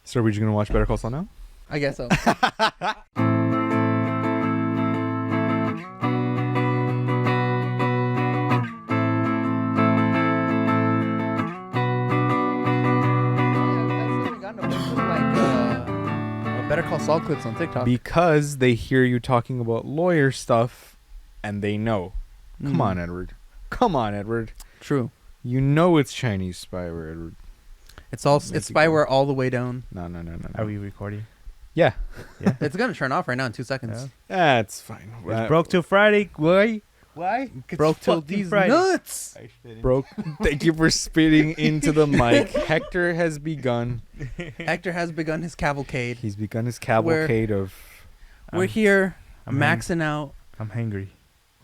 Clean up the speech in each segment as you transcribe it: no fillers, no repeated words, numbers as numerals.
So are we just gonna watch Better Call Saul now? I guess so. Better Call Saul clips on TikTok. Because they hear you talking about lawyer stuff, and they know. Come on, Edward. Come on, Edward. True. You know it's Chinese spyware, Edward. It's spyware all the way down. No. Are we recording? Yeah. Yeah. It's gonna turn off right now in 2 seconds. Yeah. That's fine. It's broke till Friday. Why? Broke till these Friday. nuts. Broke. Thank you for spitting into the mic. Hector has begun. Hector has begun his cavalcade. He's begun his cavalcade of. We're here, I'm maxing out, I'm hangry.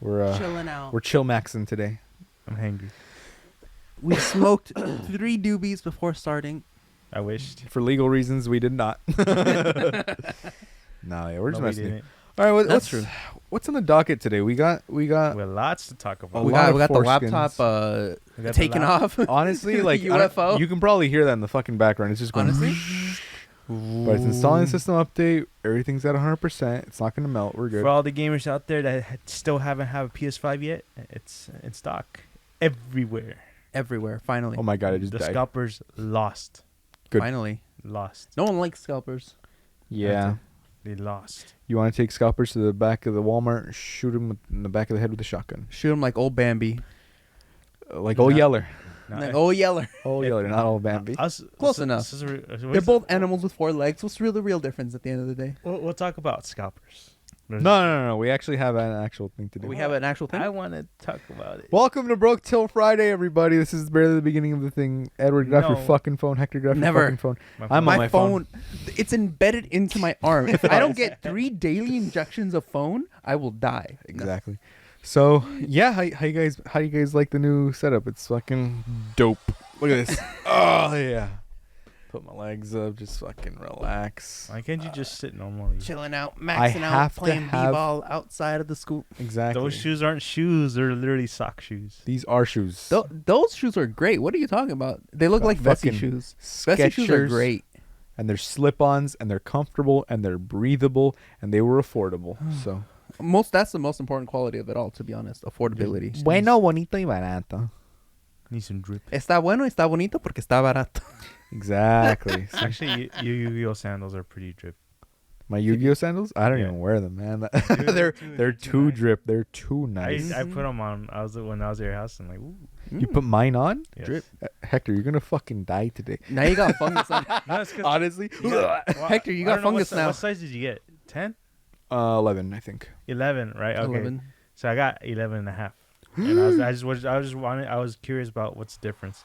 We're chilling out. We're chill maxing today. I'm hangry. We smoked 3 doobies before starting. I wished. For legal reasons, we did not. No, yeah, we're just No, we messing. didn't. All right, That's true. What's on the docket today? We got. We have lots to talk about. A We lot got of the foreskins. laptop We got the taken off. Honestly, like UFO. you can probably hear that in the fucking background. It's just going. Honestly? But it's installing system update. Everything's at 100%. It's not gonna melt. We're good. For all the gamers out there that still haven't have a PS5 yet, it's in stock everywhere. Everywhere, finally. Oh my god, I just The died. scalpers lost. Good. Finally. Lost. No one likes scalpers. Yeah. They lost. You want to take scalpers to the back of the Walmart and shoot them in the back of the head with a shotgun, Shoot him like old Bambi. like old Yeller. No, Like old Yeller. Old Yeller, not old Bambi. Close enough. They're both animals with 4 legs. What's the real difference at the end of the day? We'll talk about scalpers. No. We actually have an actual thing to do. We have an actual thing. I want to talk about it. Welcome to Broke Till Friday, everybody. This is barely the beginning of the thing. Edward, get off your No. fucking phone. Hector, get off Never. your fucking phone. I'm on my my phone, it's embedded into my arm. If I don't get 3 daily injections of phone, I will die. Exactly. So yeah, how you guys like the new setup? It's fucking dope. Look at this. Oh yeah. Put my legs up, just fucking relax. Why can't you just sit normally? Chilling out, I maxing out, have to playing have- b-ball outside of the school. Exactly. Those shoes aren't shoes. They're literally sock shoes. These are shoes. Those shoes are great. What are you talking about? They look like Vessi fucking shoes. Vessi shoes are Skechers, great. and they're slip-ons, and they're comfortable, and they're breathable, and they were affordable. So That's the most important quality of it all, to be honest. Affordability. bueno, bonito y barato. Need some drip. Está bueno, está bonito porque está barato. Exactly. So Actually, Yu-Gi-Oh sandals are pretty drip. my Yu-Gi-Oh sandals, I don't Yeah. even wear them, man. Dude, they're too drip. They're too nice. I put them on. When I was at your house, and like, ooh. You put mine on? Yes. Drip. Hector, you're gonna fucking die today. Now you got fungus on. No, it's 'cause- Honestly, Well, Hector, you I got don't know fungus now. What size did you get? 10? 11, I think. 11, right? Okay. 11. So I got 11 and a half. And I was curious about what's the difference.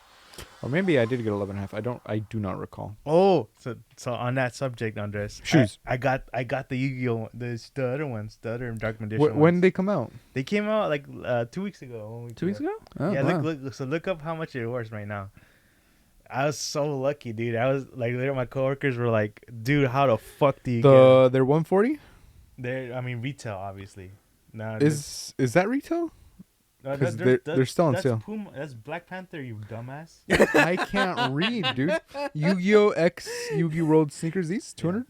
Or maybe I did get 11 and a half. I do not recall. Oh, so on that subject, Andres, Shoes. I got the Yu-Gi-Oh, the other ones, the other Dark Magician When ones. did they come out? They came out like 2 weeks ago. When we 2 weeks came ago? out. Oh, Yeah, wow. look. So look up how much it was right now. I was so lucky, dude. I was like, later my coworkers were like, "Dude, how the fuck do you get?" They're 140? I mean, retail, obviously. No, Is that retail? no, 'cause they're still on that's sale. Puma, that's Black Panther, you dumbass. I can't read, dude. Yu-Gi-Oh X Yu-Gi-Oh Road sneakers. These 200.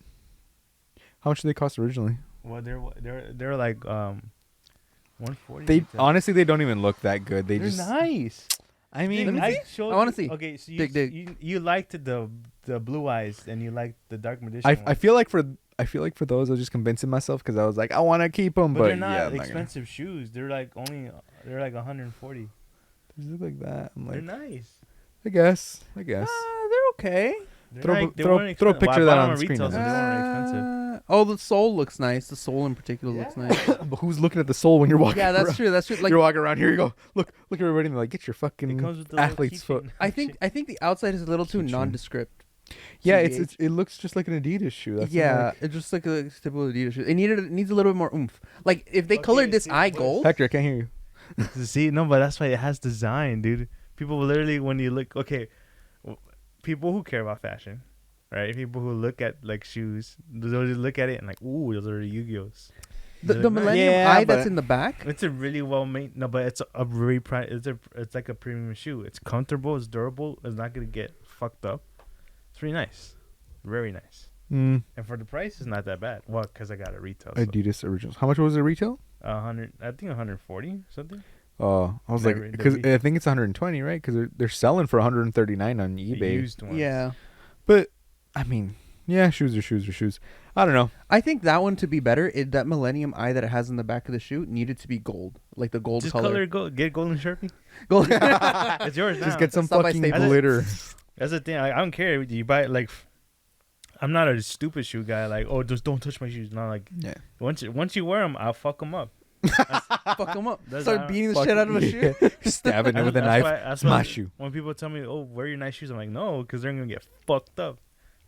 How much did they cost originally? Well, they're like 140. They retail. honestly they don't even look that good. They They're just. nice. I mean, Let me I see. showed I wanna you- see. Okay, so Dig. you liked the blue eyes and you liked the Dark Magician. I one. feel like for those I was just convincing myself because I was like I want to keep them, but but they're not yeah, I'm not expensive shoes. They're like 140. They look like that. I'm They're like, nice. I guess. They're okay. They're Throw- like, they throw- weren't throw a expensive. picture of Well, that I on bought the them screen retail, so they weren't expensive. Oh, the sole looks nice. The sole in particular looks nice. but who's looking at the sole when you're walking? Yeah, that's around? true. That's true. Like You're walking around. Here you go. Look at everybody. And they're like, get your It fucking comes with the little athlete's foot. keychain. I think the outside is a little too Keychain. nondescript. Yeah, TBH. it looks just like an Adidas shoe. That's yeah, like, it's just like a typical Adidas shoe. It needs a little bit more oomph. Like if they Okay, colored this see, eye what's- gold. Hector, I can't hear you. See, no, but that's why it has design, dude. People will literally, when you look, people who care about fashion, right? People who look at like shoes, they'll just look at it and like, ooh, those are Yu-Gi-Ohs. The They're nice. Millennium Yeah, Eye that's but- in the back. It's a really well made. No, but it's a very it's like a premium shoe. It's comfortable. It's durable. It's not gonna get fucked up. It's really nice. Very nice. Mm, And for the price, it's not that bad. Well, because I got it retail. So Adidas Originals. How much was it retail? 100, I think 140 something. Oh, I was They're like, because I think it's 120, right? Because they're selling for 139 on The eBay. used ones. Yeah. But I mean, yeah, shoes are shoes are shoes. I don't know. I think that one to be better, that Millennium Eye that it has in the back of the shoe needed to be gold, like the gold Just color. gold. Get golden Sharpie. Gold. It's yours now. Just get some Stop by fucking Staples. glitter. That's the thing. I don't care. You buy it like. I'm not a stupid shoe guy. Like, oh, just don't touch my shoes. Not like. Yeah. Once you wear them, I'll fuck them up. Fuck them up. That's Start how- beating the shit out of a shoe. Stabbing it with a That's knife. why- that's My why shoe. When people tell me, "Oh, wear your nice shoes," I'm like, no, because they're gonna get fucked up.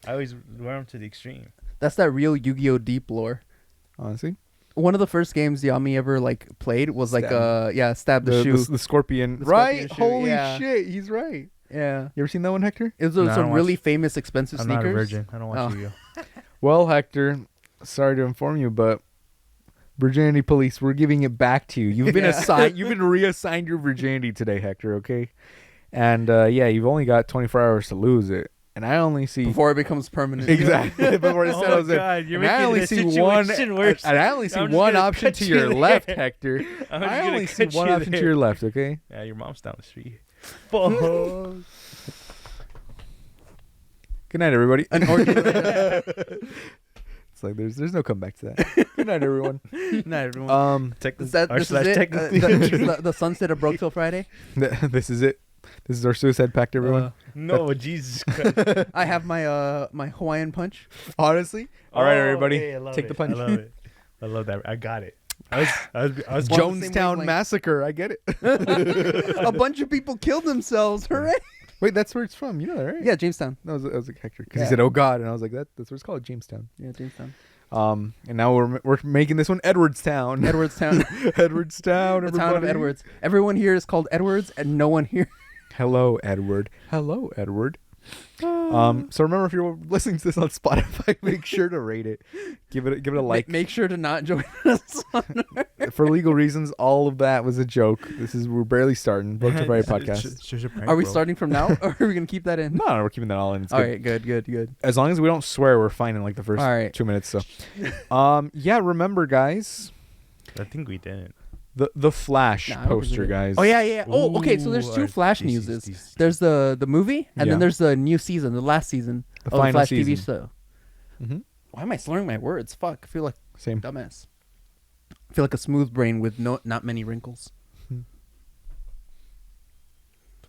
I always wear them to the extreme. That's that real Yu-Gi-Oh deep lore. Honestly, One of the first games Yami ever like played was like Stab. stab the shoe. the scorpion. The right? scorpion shoe, Holy yeah. shit, he's right. Yeah. You ever seen that one, Hector? It was No, I some don't really watch- famous expensive I'm sneakers. not a virgin. I don't watch Oh. Yu-Gi-Oh. Well, Hector, sorry to inform you, but virginity police, we're giving it back to you. You've been Yeah. assigned. You've been reassigned your virginity today, Hector. Okay, and yeah, you've only got 24 hours to lose it, and I only see Before it becomes permanent. exactly before it Oh settles my in. God, you're And I making only the see one, situation worse. and I only see I'm just one gonna option cut to you your there. left, Hector. I'm just I gonna only see cut one you option to there. your left. Okay. Yeah, your mom's down the street. Fuck. Good night, everybody. An orgy. It's like there's no comeback to that. Good night, everyone. Not everyone. This This is it. technically. The sunset of Broke Till Friday. is it. This is our suicide pact, everyone. No, Jesus Christ. I have my my Hawaiian punch. Honestly. All right, Oh, everybody. hey, I love Take it. the punch. I love it. I love that. I got it. I was One of the same Jonestown wavelength. massacre. I get it. A bunch of people killed themselves. Hooray! Wait, that's where it's from. You know that, right? Yeah, Jamestown. That was like Hector because Yeah. he said, "Oh God," and I was like, "That's what it's called, Jamestown." Yeah, Jamestown. And now we're making this one Edwardstown. Edwardstown. Edwardstown. The town of everybody. Edwards. Everyone here is called Edwards, and no one here. Hello, Edward. Hello, Edward. So remember, if you're listening to this on Spotify, make sure to rate it. Give it a like. Make sure to not join us. For legal reasons, all of that was a joke. We're barely starting. Broke to Friday podcast. Are we starting from now, or are we gonna keep that in? No, we're keeping that all in. It's All good. right, good. As long as we don't swear, we're fine in like the first All right. 2 minutes. So, yeah. Remember, guys, I think we didn't. the Flash Nah, I don't think we poster, did. guys. Oh yeah. Oh, okay. So there's two Ooh, Flash DC, newses. DC. There's the movie, and Yeah. then there's the new season, the last season The of the final Flash season. TV show. Mm-hmm. Why am I slurring my words? Fuck. I feel like Same. dumbass. I feel like a smooth brain with not many wrinkles.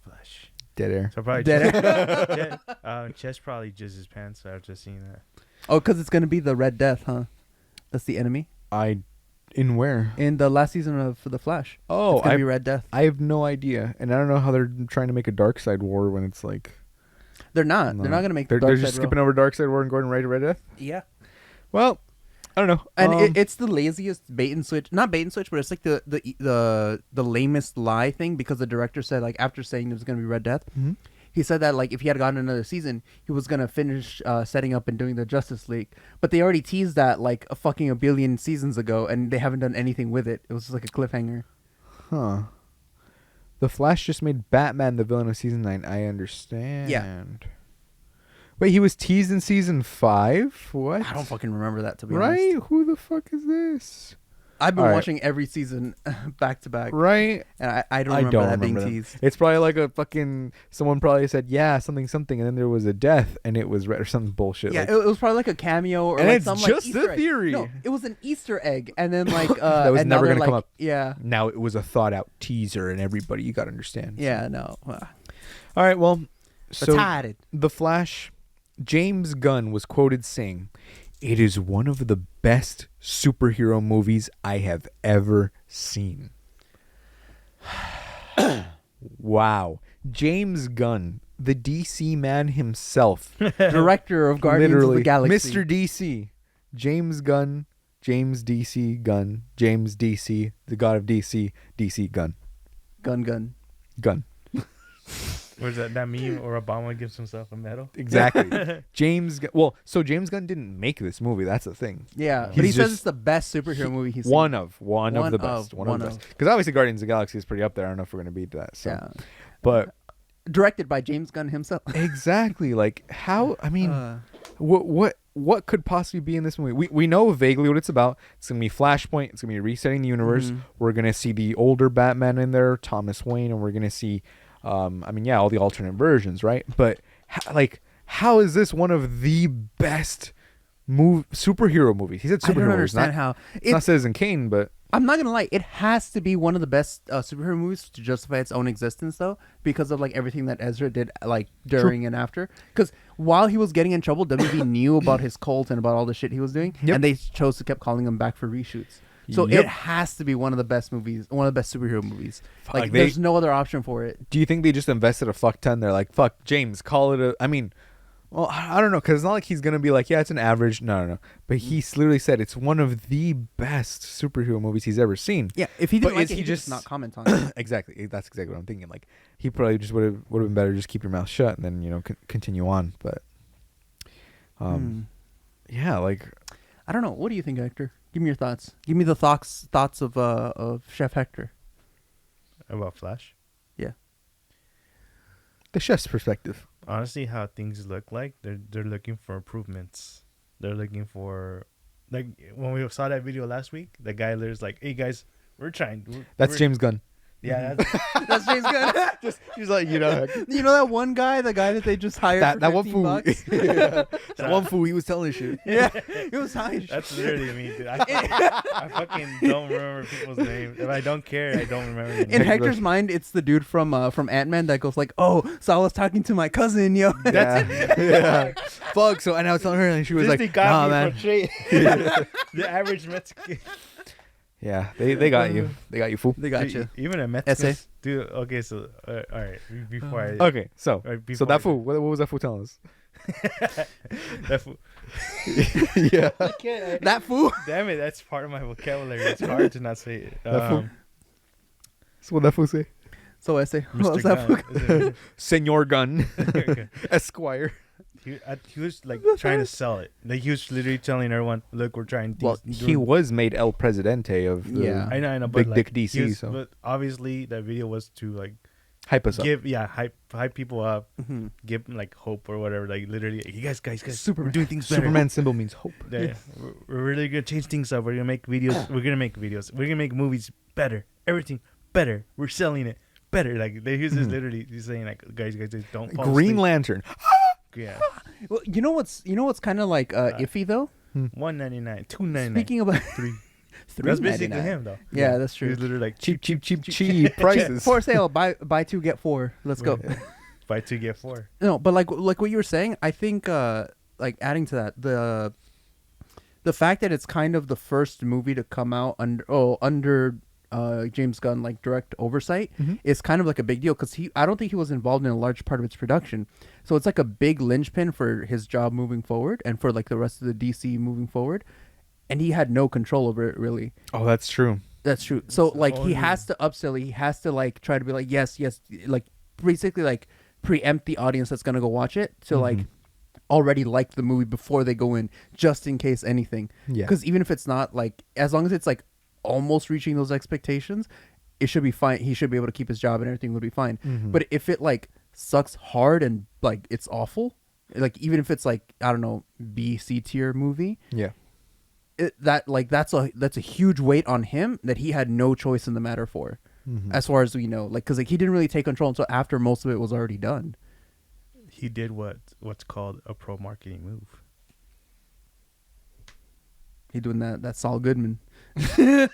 Flash. Dead air. So probably Dead Chess probably jizzed his pants after seeing that. Oh, because it's gonna be the Red Death, huh? That's the enemy In where? in the last season of the Flash. Oh, It's gonna be Red Death. I have no idea, and I don't know how they're trying to make a Dark Side War when it's like They're not. no. They're not gonna make. They're the Dark just Side skipping over Dark Side War and going right to Red Death. Yeah. Well, I don't know. And it's the laziest bait and switch. Not bait and switch, but it's like the lamest lie thing, because the director said, like, after saying there was gonna be Red Death, Mhm. he said that, like, if he had gotten another season, he was gonna finish setting up and doing the Justice League. But they already teased that like a billion seasons ago, and they haven't done anything with it. It was just like a cliffhanger. Huh. The Flash just made Batman the villain of season 9. I understand. Wait, he was teased in season 5? What? I don't fucking remember that, to be honest. Right? Who the fuck is this? I've been All right. watching every season back to back, Right? and I don't remember that being teased. It's probably like a fucking someone probably said, yeah, something, and then there was a death, and it was red or something bullshit. Yeah, like, it was probably like a cameo or And like it's some just like a Easter egg. theory. No, it was an Easter egg, and then like That was never another, gonna come like, up. Yeah, now it was a thought out teaser, and everybody, you got to understand. yeah, no. All right, well, so Retarded. The Flash, James Gunn was quoted saying, "It is one of the best superhero movies I have ever seen." Wow. James Gunn, the DC man himself. Director of Guardians of the Literally, Galaxy. Mr. DC. James Gunn, James DC Gunn, James DC, the god of DC, DC Gunn. Gun. Gunn. Where's that meme or Obama gives himself a medal? Exactly. James so James Gunn didn't make this movie, that's the thing. Yeah, but He's he says just- it's the best superhero movie he's seen. One of the One best. of. One of the best. Because obviously Guardians of the Galaxy is pretty up there. I don't know if we're going to beat that. So. Yeah. But directed by James Gunn himself. Exactly. Like how? I mean, Uh, what could possibly be in this movie? We know vaguely what it's about. It's gonna be Flashpoint. It's gonna be resetting the universe. Mhm. We're gonna see the older Batman in there, Thomas Wayne, and we're gonna see, I mean, yeah, all the alternate versions, right? But how is this one of the best superhero movies? He said superhero I don't movies, understand not, how. it's not Citizen Kane, but I'm not gonna lie. It has to be one of the best superhero movies to justify its own existence, though, because of like everything that Ezra did, like during and after. Because while he was getting in trouble, WB knew about his cult and about all the shit he was doing, Yep. and they chose to keep calling him back for reshoots. So Yep. it has to be one of the best movies, one of the best superhero movies. Fuck, Like, there's no other option for it. do you think they just invested a fuck ton? They're like, fuck, James, call it a. I mean, well, I don't know, because it's not like he's gonna be like, yeah, it's an average. No. But he literally said it's one of the best superhero movies he's ever seen. Yeah, if he didn't But like is it, he he just just- not comment on it. Exactly. That's exactly what I'm thinking. Like he probably just would have been better just keep your mouth shut and then continue on. But yeah, like I don't know. What do you think, Hector? Give me your thoughts. Give me the thoughts of Chef Hector. About Flash. the chef's perspective. Honestly, how things look like, they're looking for improvements. They're looking for, like, when we saw that video last week, the guy there's like, hey guys, That's James Gunn. Yeah, that's, That's James Gunn. He's like, you know that one guy, the guy that they just hired for that one 15 fool. bucks? That one fool. He was telling shit. Yeah, it was high. that's literally me, dude. I fucking don't remember people's names. If I don't care, I don't remember the In name. Hector's mind, it's the dude from Ant-Man that goes like, "Oh, so I was talking to my cousin, yo." Yeah. Fuck. So and I was telling her, and she was Disney like, got "Nah, me man." for trade. The average Mexican. Yeah, they got you. They got you, fool. They got you. Dude, even a Mexican. Essay. Dude, okay, so, all right. Before I. Okay, so Right, so that fool. What was that fool telling us? That fool. Yeah. I can't. That fool. Damn it, that's part of my vocabulary. It's hard to not say it. That fool. So what that fool say? So essay. What Mr. was that fool? Gunn. Is it- Senor Gun, Okay. Esquire. He was like trying to sell it. Like he was literally telling everyone, "Look, we're trying." Well, he was made El Presidente of the Yeah. I know, Big but Dick like, DC, he was- so- but obviously that video was to like hype us up. hype people up, Mhm. give them like hope or whatever. Like literally, like, you guys, Superman. we're doing things better. Superman symbol means hope. Yeah, we're really gonna change things up. We're gonna make videos. We're gonna make movies better. Everything better. We're selling it better. Like he was just literally he's saying like, guys, don't fall Green asleep. Lantern. Yeah, Well, you know what's kind of like iffy though. $1.99, $2.99, Speaking about $3. three That's basically $3.99. him though. Yeah, that's He true. was literally like Cheap prices. For sale, buy two get four. Let's go. buy two get four. No, but like what you were saying, I think like adding to that, the fact that it's kind of the first movie to come out under James Gunn like direct oversight is kind of like a big deal because I don't think he was involved in a large part of its production, so it's like a big linchpin for his job moving forward and for like the rest of the DC moving forward, and he had no control over it really. Oh, that's true. That's true. So It's like he only- has to upsell it. He has to like try to be like yes, like basically like preempt the audience that's gonna go watch it to like already like the movie before they go in, just in case anything. Yeah. Because even if it's not like, as long as it's like almost reaching those expectations, it should be fine. He should be able to keep his job and everything would be fine. But if it like sucks hard and like it's awful, like even if it's like I don't know B C tier movie, Yeah. that's a huge weight on him that he had no choice in the matter for, as far as we know. Like because like he didn't really take control until after most of it was already done. He did what's called a pro marketing move. He doing that Saul Goodman. Yeah,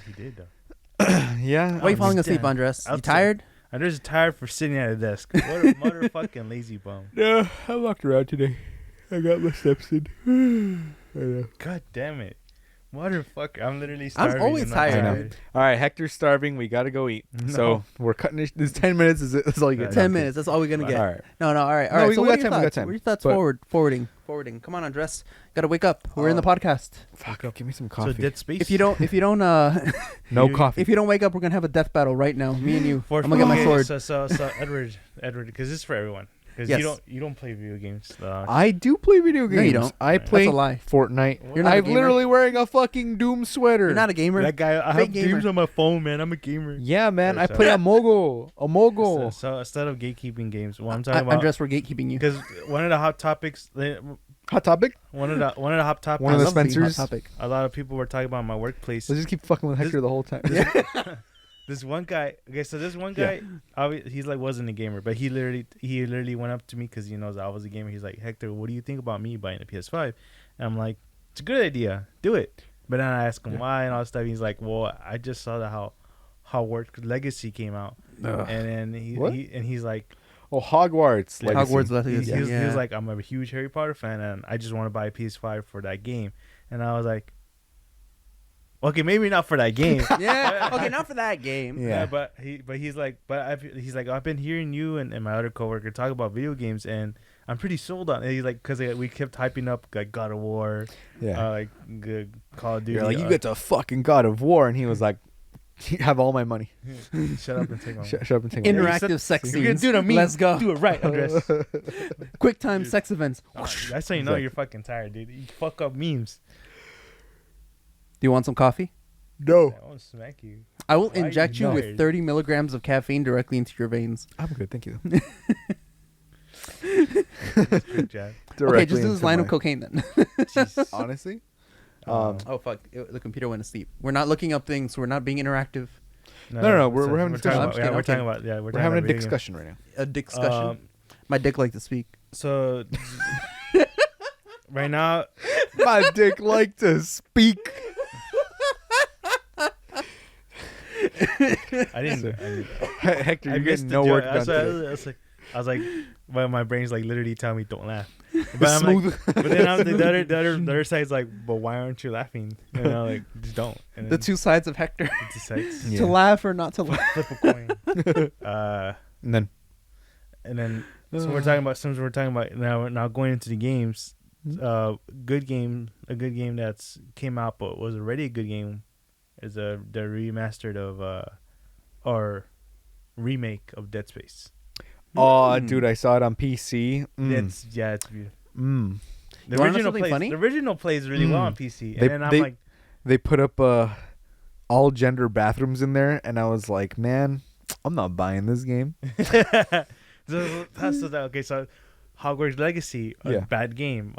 he did though. Yeah. Why are you falling just asleep, dead. Andres? You Outside. tired? I'm just tired for sitting at a desk. What a motherfucking lazy bum. Yeah, I walked around today. I got my steps in. I know. God damn it. Motherfucker. I'm literally starving. always and not tired. I know. All right, Hector's starving. We gotta go eat. No. So we're cutting it. This 10 minutes is all you get. 10 minutes. That's all we're gonna get. All right. No. All right. All No, right. we So got what are your time, we got thoughts? time. What are your thoughts? But- Forwarding. Come on, Andres. Gotta wake up. We're in the podcast. Fuck. Give me some So coffee. Dead Space. If you don't, no you- coffee. if you don't wake up, we're gonna have a death battle right now. Me and you. For, I'm gonna get my okay, sword. So Edward, because this is for everyone. Because Yes. you don't play video games. I do play video games. No, you don't. I That's play a lie. Fortnite. You're not a I'm gamer. literally wearing a fucking Doom sweater. You're not a gamer. that guy, I Fake have gamer. games on my phone, man. I'm a gamer. Yeah, man. I Sorry. play Amogo. Amogo. So instead of gatekeeping games, what I'm talking I'm about, dressed for gatekeeping you. because one of the hot topics, Hot topic. one of the hot topics, One of the I love being Spencers. Hot Topic. a lot of people were talking about my workplace. Let's just keep fucking with Hector the whole time. This one guy, okay, so this one guy, he's like wasn't a gamer, but he literally went up to me because he knows I was a gamer. He's like, Hector, what do you think about me buying a PS5? And I'm like, it's a good idea, do it. But then I asked him why and all that stuff. He's like, well, I just saw that how Work Legacy came out, Ugh. and then he's like, Oh, Hogwarts. Legacy. Hogwarts Legacy. he was Yeah. like, I'm a huge Harry Potter fan, and I just want to buy a PS5 for that game. And I was like, okay, maybe not for that game. Yeah. Okay, not for that game. Yeah. But he's like, he's like, I've been hearing you and my other coworker talk about video games, and I'm pretty sold on it. He's like, because we kept hyping up like God of War, Yeah. like Call of Duty. You're like, you get to fucking God of War, and he was like, you have all my money. shut up and take my. Shut up and take my money. Interactive sex You're gonna scenes. do it on me. Let's go. Do it right, Andres. Quick time sex events. That's how you know Exactly. you're fucking tired, dude. You fuck up memes. Do you want some coffee? No. I want to smack you. I will Why are you inject you with tired? 30 milligrams of caffeine directly into your veins. I'm good, thank you. Good job. Okay, just do this line of cocaine then. Honestly, Um, Oh fuck! The computer went to sleep. We're not looking up things. We're not being interactive. No, we're having a talking discussion. about, yeah, I'm we're just kidding, talking about, yeah, we're talking having a about video games. discussion right now. A discussion. Um, My dick like to speak. So right now, My dick like to speak. I didn't. Hector, I you're missed getting the no joke. work I done was, today. I was like, well, my brain's like literally telling me don't laugh. But I'm like, Smooth. but then I'm like, the other side's like, but why aren't you laughing? You know, like just don't. And The then two sides of Hector: it decides. Yeah. to laugh or not to laugh. Flip a coin. And then So we're talking about, since we're talking about now going into the games, a good game that's came out but was already a good game is the remastered of or remake of Dead Space. oh, dude, I saw it on PC. It's beautiful. Mm. The You wanna know original something plays funny? the original plays really well on PC, They- and then I'm they- like, They put up all gender bathrooms in there, and I was like, man, I'm not buying this game. so Hogwarts Legacy, a Yeah. bad game.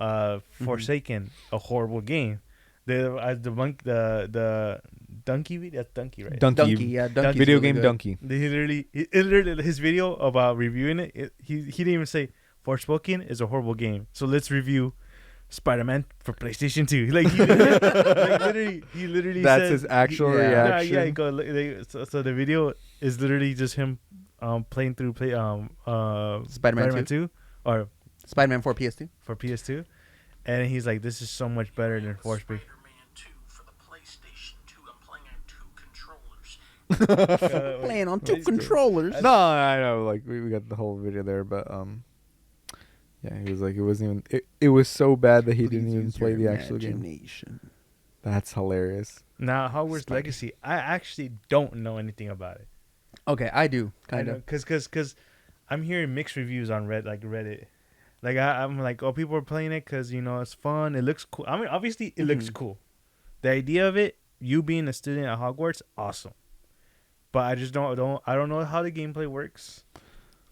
Forsaken, a horrible game. The Donkey, that's Donkey, right? Donkey. Donkey's Video really game good. Donkey. He literally his video about reviewing it, he didn't even say Forspoken is a horrible game. So let's review Spider-Man for PlayStation 2. Like he literally That's said, his actual Yeah. reaction. Yeah, he so the video is literally just him playing through Spider-Man 2 or Spider-Man 4 PS2. for PS2, and he's like, this is so much better than Forspoken. Spider-Man 2 for the PlayStation 2. I'm playing on 2 controllers. Playing on two controllers. No, I know. Like we got the whole video there, but yeah, he was like, it wasn't even. It was so bad that he didn't even play the actual game. game. That's hilarious. Now, Hogwarts Spider- Legacy, I actually don't know anything about it. Okay, I do kind of. Because I'm hearing mixed reviews on Reddit. Like I'm like, oh, people are playing it because it's fun. It looks cool. I mean, obviously it looks cool. The idea of it, you being a student at Hogwarts, awesome. But I just I don't know how the gameplay works.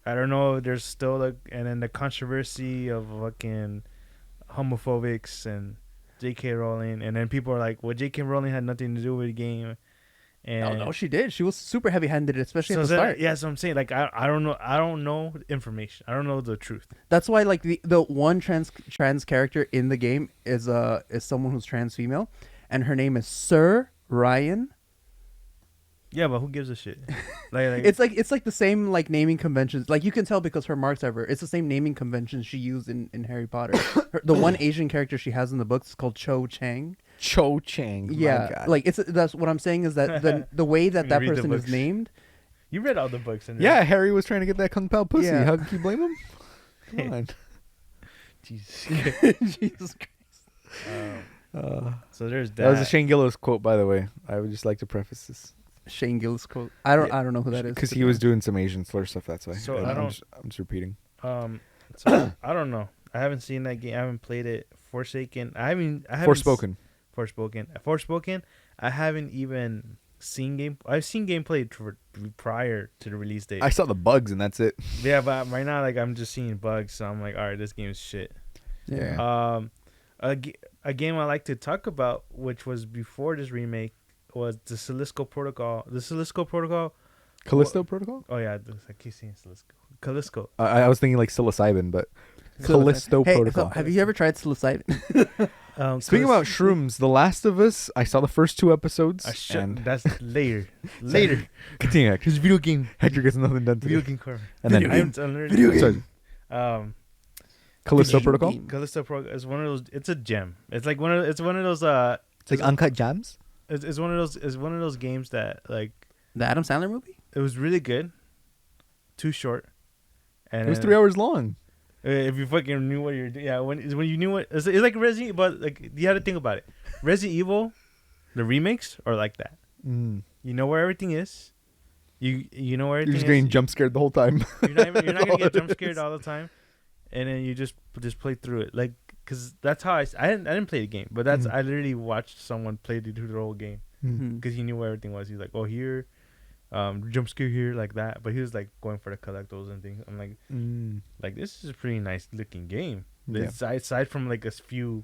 I don't know. There's still and then the controversy of fucking homophobics and J.K. Rowling, and then people are like, well, J.K. Rowling had nothing to do with the game. And No, she did. She was super heavy-handed, especially so at the start. yeah, so I'm saying, like, I don't know. I don't know information. I don't know the truth. That's why, like, the one trans character in the game is someone who's trans female, and her name is Sir Ryan. Yeah, but who gives a shit? Like It's like the same like naming conventions. Like you can tell because her marks ever. It's the same naming conventions she used in Harry Potter. The one Asian character she has in the books is called Cho Chang. Cho Chang. my Yeah, God. like that's what I'm saying is that the way that You read the person is books. named. you read all the books, and yeah, Harry was trying to get that Kung Pao pussy. Yeah. How can you blame him? Come on. Jesus. Jesus Christ. So there's that. That was a Shane Gillis quote, by the way. I would just like to preface this Shane Gillis quote. I don't know who that is. because he was doing some Asian slur stuff. That's why. So And I I'm don't- just, I'm just repeating. So I don't know. I haven't seen that game. I haven't played it. Forsaken. I haven't. Forspoken. Forspoken. I haven't even seen game. I've seen gameplay prior to the release date. I saw the bugs and that's it. Yeah, but right now, like I'm just seeing bugs, so I'm like, all right, this game is shit. Yeah. A game I like to talk about, which was before this remake, was the Callisto Protocol. The Callisto Protocol. Callisto Protocol? Oh yeah, I keep saying Callisto. I was thinking like psilocybin, but Callisto Hey, Protocol. so have you ever tried psilocybin? Speaking about shrooms, The Last of Us, I saw the first 2 episodes. And That's later. Later. continue, Hector. It's video game. Hector gets nothing done today. Video game corner. And then Video game. Sorry, Callisto Video Protocol. game. Callisto Protocol is one of those. It's a gem. It's like one of those. It's like Uncut Gems. It's one of those. It's one of those games that like The Adam Sandler movie? it was really good. Too short. And It was 3 hours long. If you fucking knew what you're doing, yeah. When you knew what it's like Resident, but like you had to think about it. Resident Evil, the remakes are like that. Mm. You know where everything is. You know where everything You're just is. getting jump scared the whole time. You're not gonna all get it jump is. scared all the time, and then you just play through it. Like, cause that's how I didn't play the game, but that's Mhm. I literally watched someone play through the whole game Mhm. because he knew where everything was. He's like, oh here, jump scare here like that, but he was like going for the collectibles and things. I'm like, Mm. this is a pretty nice looking game. Yeah. Aside from like a few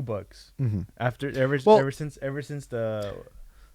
bugs Mm-hmm. after Well- ever since the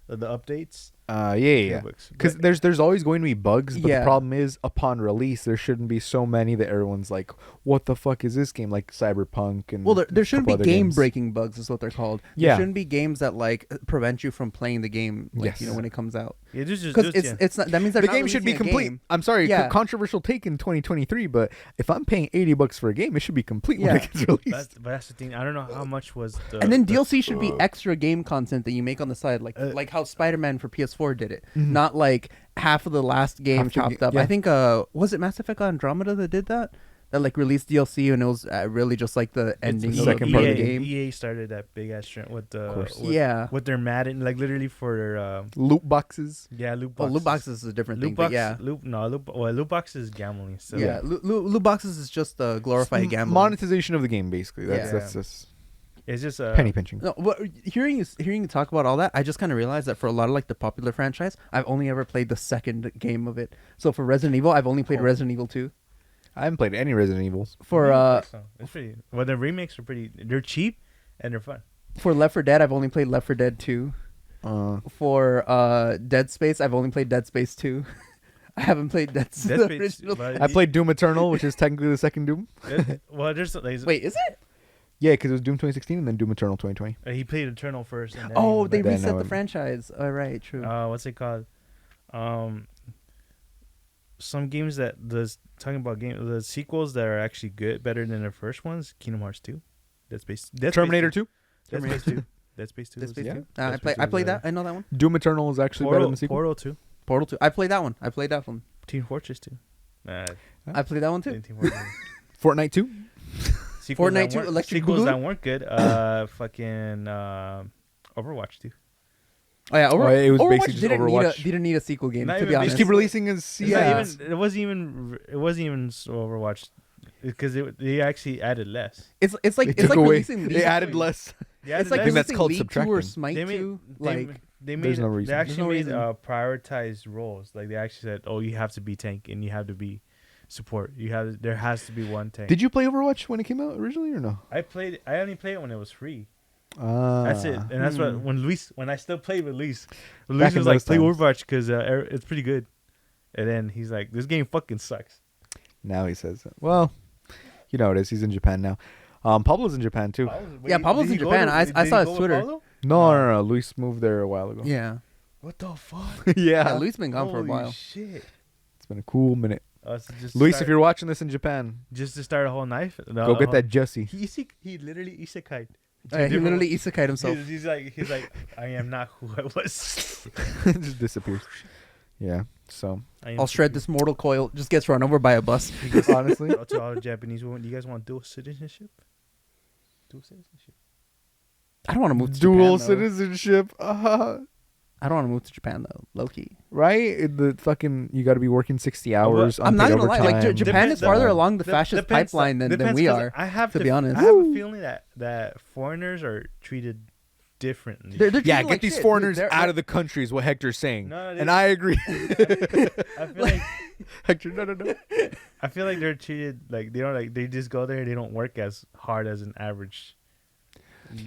updates. Yeah. Because there's always going to be bugs, but Yeah. the problem is upon release there shouldn't be so many that everyone's like, "What the fuck is this game?" Like Cyberpunk and Well, there a shouldn't be couple other games. game-breaking bugs, is what they're called. Yeah. There shouldn't be games that like prevent you from playing the game, like Yes. when it comes out. Yeah, just Because it's not. That means they're The not game should be releasing a complete. game. I'm sorry, Yeah. controversial take in 2023, but if I'm paying $80 for a game, it should be complete when Yeah. it gets released. but that's the thing. I don't know how much was the And then DLC should be extra game content that you make on the side, like how Spider-Man for PS4 did it. Mhm. Not like half of the last game Half the chopped ga- up. yeah. I think was it Mass Effect Andromeda that did that? That like released DLC and it was really just like the ending of the second part of the game. EA started that big ass trend with the course. Yeah. with their Madden, like literally for their Loot boxes. loot Well, boxes. loot boxes is a different thing, Loot but box, yeah. loot boxes is gambling. So Yeah, loot boxes is just glorified gambling. Monetization of the game, basically. Yeah. That's just it's just penny pinching. No, but hearing you talk about all that, I just kind of realized that for a lot of like the popular franchise, I've only ever played the second game of it. So for Resident Evil, I've only played Oh. Resident Evil 2. I haven't played any Resident Evils. For it's pretty. Well, the remakes are pretty. They're cheap and they're fun. for Left 4 Dead, I've only played Left 4 Dead 2. For Dead Space, I've only played Dead Space 2. I haven't played Dead Space. Dead Space, but I played Doom Eternal, which is technically the second Doom. well, there's like, Wait, is it? Yeah, because it was Doom 2016 and then Doom Eternal 2020. he played Eternal first. And then Oh, he they went Then I reset the went- franchise. All right, true. back. What's it called? Some games that talking about the sequels that are actually good, better than the first ones. Kingdom Hearts 2, Dead Space, Terminator 2. Dead Space 2, Dead Space 2, Dead Space yeah. 2. Dead I Space play. 2 I is played better. that. I know that one. Doom Eternal is actually better than the sequel. Portal 2, Portal 2. I played that one. I played that one. Team Fortress 2. I played that one too. Team Fortress. Fortnite 2. Sequels Fortnite that 2, weren't- Electric sequels Boogaloo? that weren't good. Fucking Overwatch 2. Oh yeah, Oh, it was Overwatch basically just didn't Overwatch. Didn't need a sequel game, Not to even be basic- honest. Just keep releasing his It's season. not Yeah. even. It wasn't even Overwatch, because they actually added less. It's like They it's took like away. releasing They League. added less. They It's added like I think less. that's called releasing League 2 or subtracting. Smite They made 2. they, Like they There's made no reason. they actually There's no made reason. prioritized roles. Like they actually said, oh, you have to be tank and you have to be support. There has to be one tank. Did you play Overwatch when it came out originally or no? I only played it when it was free. Ah, That's it. And that's what when I still played with Luis. Luis Back in was like, those play times. Overwatch because it's pretty good. And then he's like, this game fucking sucks. Now he says, well, you know it is. He's in Japan now. Pablo's in Japan too. Yeah, Pablo's Did in he go Japan. to- I did saw he his go with Twitter. Pablo? No. Luis moved there a while ago. yeah, What the fuck? yeah. yeah. Luis been gone for a Holy while. shit. It's been a cool minute. So just Luis, start- if you're watching this in Japan, just to start a whole knife, go get that Jussie. He literally isekai. He literally isekai'd himself. He's like, I am not who I was. Just disappears. Yeah. So I am I'll shred this mortal coil. Just gets run over by a bus. honestly, To all the Japanese women, do you guys want dual citizenship? Dual citizenship. I don't want to move to dual Japan, though. citizenship. I don't want to move to Japan though, low key. right? The fucking you got to be working 60 hours. I'm not unpaid gonna lie, like overtime. Japan Depends- is farther depends- along the fascist depends- pipeline than depends, we 'cause are. I have to be honest. I have a feeling that foreigners are treated differently. They're Yeah, treated get like these shit, dude. foreigners They're- out of the country is what Hector's saying, No, and I agree. I feel like Hector, no. I feel like they're treated like they just go there and they don't work as hard as an average.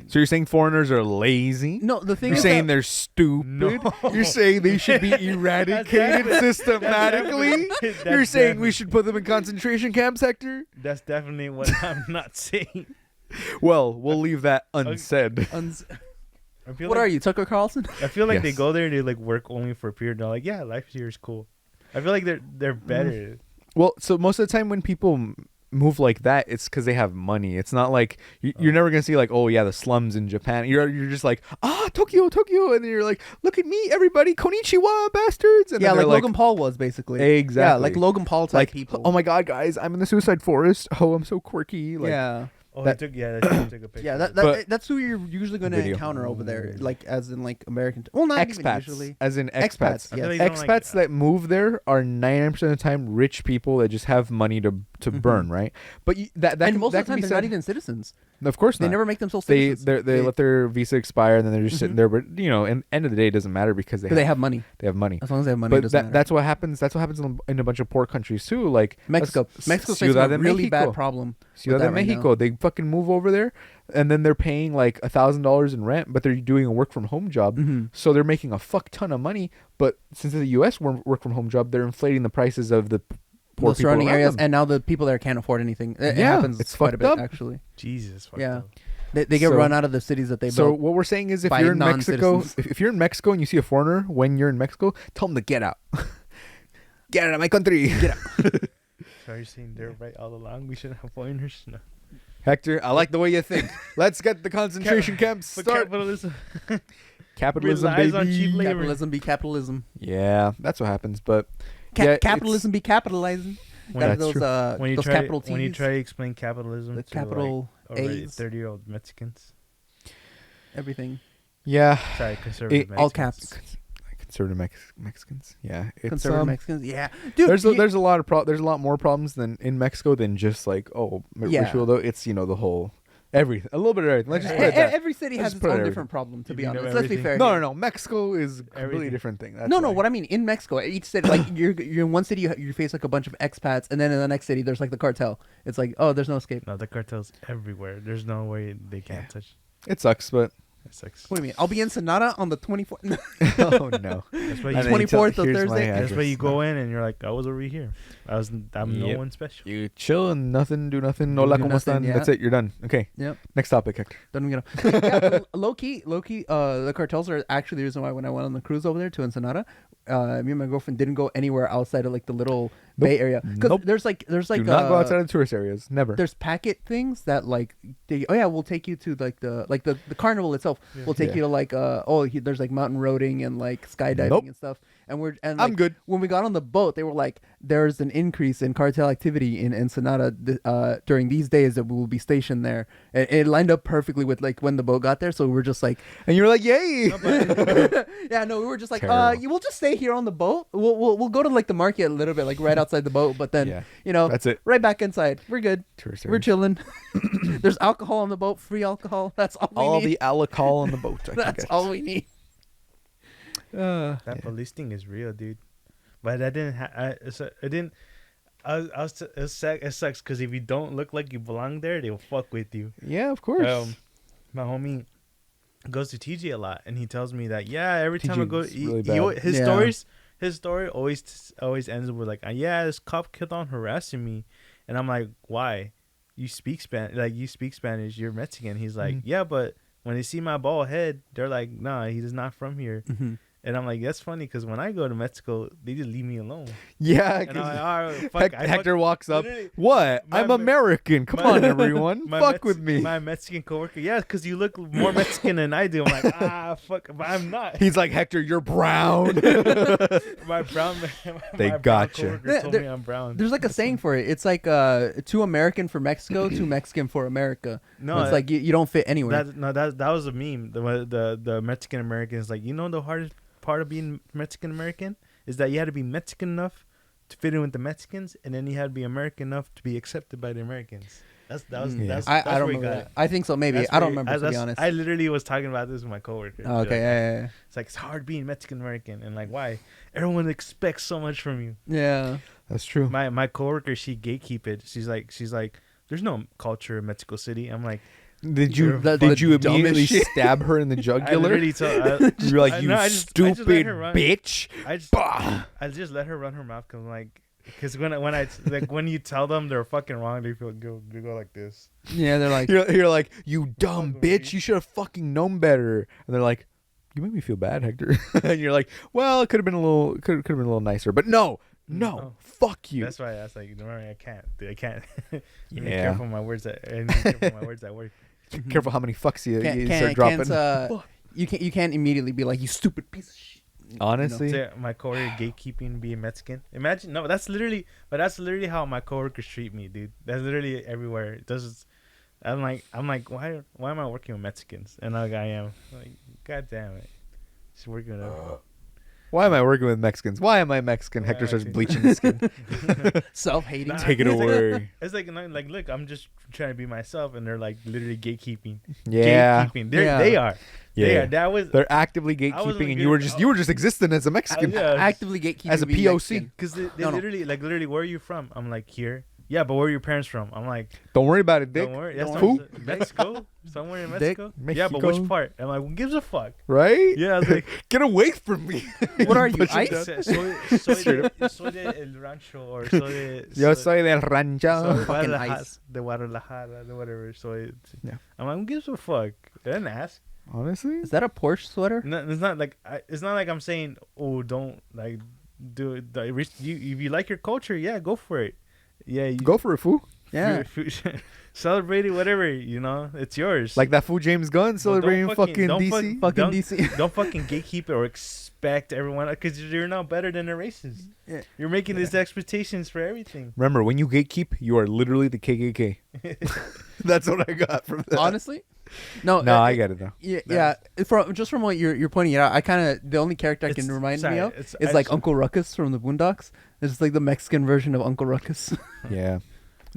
So you're saying foreigners are lazy? No, the thing You're is saying that, they're stupid. No. You're saying they should be eradicated systematically. You're saying we should put them in concentration camps, Hector? That's definitely what I'm not saying. Well, we'll leave that unsaid. I feel what like, are you, Tucker Carlson? I feel like they Yes. go there and they like work only for a period. They're like, yeah, life here is cool. I feel like they're Mm. better. Well, so most of the time when people move like that, it's because they have money. It's not like you're never gonna see like, oh yeah, the slums in Japan. You're just like, Tokyo, and then you're like, look at me, everybody, konnichiwa, bastards. And Yeah, then like they're Logan Paul was basically. Exactly. Yeah, like Logan Paul type like, people. oh my god, guys, I'm in the suicide forest. Oh, I'm so quirky. Like, yeah. Oh, that- they took a picture. Yeah, But- that's who you're usually going to Video. encounter over there, like as in like American. Well, not even expats, usually. as in Expats, expats. I feel yes. like they don't Expats that move there are 99% of the time rich people that just have money to burn, right? But that And can, most that of the can time, be they're said. not even citizens. Of course They not. never make themselves They citizens. they let their visa expire and then they're just sitting Mhm. there. But end of the day, it doesn't matter because But they have money. they have money. As long as they have money, it But doesn't matter. that's what happens. That's what happens in a bunch of poor countries too. Like Mexico. Mexico's facing Ciudad a de really Mexico. bad problem. Ciudad de that right Mexico. now. They fucking move over there, and then they're paying like $1,000 in rent, but they're doing a work from home job, Mhm. so they're making a fuck ton of money. But since it's a U.S. work from home job, they're inflating the prices of the poor The people surrounding around areas, them. and now the people there can't afford anything. It Yeah, happens it's quite a fucked bit up. actually. Jesus. fucked Yeah. up. They get So- run out of the cities that they So built. what we're saying is, if by you're in Mexico, non-citizens. if you're in Mexico and you see a foreigner when you're in Mexico, tell them to get out. Get out of my country. Get out. So you're saying they're right all along? We shouldn't have foreigners? No. Hector, I like the way you think. Let's get the concentration camps But started. capitalism Capitalism, relies baby. on cheap labor. Capitalism be capitalism. Yeah, that's what happens. But yeah, it's- Capitalism be capitalizing. When Got that's those true. when you those try capital when you T's, try to explain capitalism the to capital like already A's, 30-year-old Mexicans. everything. Yeah, Sorry, conservative It- All Mexicans. caps. conservative Mexicans. Yeah, it's Conservative Mexicans. Yeah, dude. there's a lot of there's a lot more problems than in Mexico than just like Yeah. ritual though. It's the whole everything, a little bit of everything. Let's just put it that. Every city Let's has just its put it own everything. different problem. To You be know honest, let's be everything. fair. No. Mexico is a completely Everything. different thing. That's No, why. what I mean in Mexico, each city, like you're in one city, you face like a bunch of expats, and then in the next city, there's like the cartel. It's like, oh, there's no escape. No, the cartel's everywhere. There's no way they can't Yeah. touch. It sucks, but It sucks. What do you mean? I'll be in Sonata on the 24th. oh no. That's why And you, then 24th tell- or here's my Thursday? that's why you address. go in and you're like, I was over here. I'm no Yep. one special. You chill and nothing, do nothing. Hola, Do ¿cómo nothing, están? yeah. That's it. You're done. Okay. Yep. Next topic, Hector. Don't even get yeah, but low key. The cartels are actually the reason why when I went on the cruise over there to Ensenada, me and my girlfriend didn't go anywhere outside of like the little Bay Area because Nope. there's like Do not go outside of the tourist areas. Never. there's packet things that like we'll take you to like the carnival itself. Yeah. We'll take Yeah. you to like there's like mountain roading and like skydiving Nope. and stuff. And I'm like, good. when we got on the boat, they were like, "There's an increase in cartel activity in Ensenada during these days that we will be stationed there." And it lined up perfectly with like when the boat got there, so we were just like, And you were like, yay. "Yeah, no, we were just like, Terrible. you will just stay here on the boat. We'll go to like the market a little bit, like right outside the boat, but then Yeah. That's it. right back inside. We're good. Tourist We're areas. chilling. There's alcohol on the boat, free alcohol. That's all we All need. the alcohol on the boat. I That's guess. all we need. That police thing is real, dude. But I didn't. I didn't. It sucks because if you don't look like you belong there, they'll fuck with you. Yeah, of course. My homie goes to TG a lot, and he tells me that every time I TG go, is really bad. his story always ends with like, this cop kept on harassing me, and I'm like, why? You speak Spanish, you're Mexican. He's like, yeah, but when they see my bald head, they're like, nah, he's not from here. Mm-hmm. And I'm like, that's funny because when I go to Mexico, they just leave me alone. Yeah. And I'm 'cause like, all right, fuck, Hector walks up. literally, What? my I'm Me- American. Come my- on, everyone. Fuck with me. My Mexican coworker, because you look more Mexican than I do. I'm like, fuck, but I'm not. He's like, Hector, you're brown. My brown man. They my brown gotcha. coworker told me I'm brown. There's like a saying for it. It's like too American for Mexico, too Mexican for America. No, it's like you don't fit anywhere. that was a meme. The Mexican American is like, the hardest part of being Mexican American is that you had to be Mexican enough to fit in with the Mexicans, and then you had to be American enough to be accepted by the Americans. That's Yeah. that's I that's don't where he remember got that. it. I think so. Maybe That's I don't where- remember, to be that's- honest. I literally was talking about this with my coworker. Oh, okay. Yeah. It's like it's hard being Mexican American, and like why everyone expects so much from you. Yeah. That's true. My coworker, she gatekeep it. She's like, there's no culture in Mexico City. I'm like, Did you The- did the you dumbest immediately shit. stab her in the I jugular? literally told, You're like, you no, I just stupid let her run. bitch. I just let her run her mouth because like. Because when I like when you tell them they're fucking wrong, they go like this. Yeah. They're like, You're like, you dumb Fuck with bitch. me. You should have fucking known better. And they're like, you make me feel bad, Hector. And you're like, well, it could have been a little nicer, but no, No. fuck you. That's why I was like, remember, I can't, dude, I can't. Be Yeah. careful with my words. Careful with my words at work. Careful how many fucks you start can't, dropping. you can't immediately be like, you stupid piece of shit. Honestly, So my coworker gatekeeping being Mexican. Imagine that's literally how my coworkers treat me, dude. That's literally everywhere. It does. I'm like, why am I working with Mexicans? And like I am, like, god damn it, just working with them. why am I working with Mexicans? Why am I Mexican? Why Hector am I starts Mexican? bleaching his skin. Self-hating. Nah. Take it It's like- away. It's like look, I'm just trying to be myself, and they're like literally gatekeeping. Yeah. Gatekeeping. Yeah. They are. Yeah. They are. That was. They're actively wasn't gatekeeping, and good you were at- just existing as a Mexican. yeah. Actively gatekeeping. As a being POC. Mexican. Because they No, no. literally, where are you from? I'm like, here. Yeah, but where are your parents from? I'm like, Don't worry about it, Dick. don't worry. Don't That's worry. not- Mexico? Somewhere in Dick. Mexico? Yeah, but Mexico. which part? I'm like, who gives a fuck? Right? Yeah, I was like, Get away from me. What are you, Push it ice? down. soy de El Rancho or soy de... Yo soy del rancho. soy Fucking Guadalajara, ice. de Guadalajara, de whatever. Soy... Yeah. I'm like, who gives a fuck? I didn't ask. Honestly? Is that a Porsche sweater? No, it's not like I'm saying, oh, don't like do it. You if you like your culture, yeah, go for it. Yeah, you, Go for it, fool. Yeah. celebrate it, whatever. You know, it's yours. Like that fool James Gunn celebrating fucking don't DC. Fucking don't- DC. Don't fucking gatekeep it or expect everyone because you're not better than the races. Yeah. You're making these expectations for everything. Remember, when you gatekeep, you are literally the KKK. That's what I got from that. Honestly, no. No, I get it though. Yeah. From what you're pointing out, I kind of the only character I can It's- remind sorry, me of it's- is I like just- Uncle Ruckus from the Boondocks. It's like the Mexican version of Uncle Ruckus. Yeah.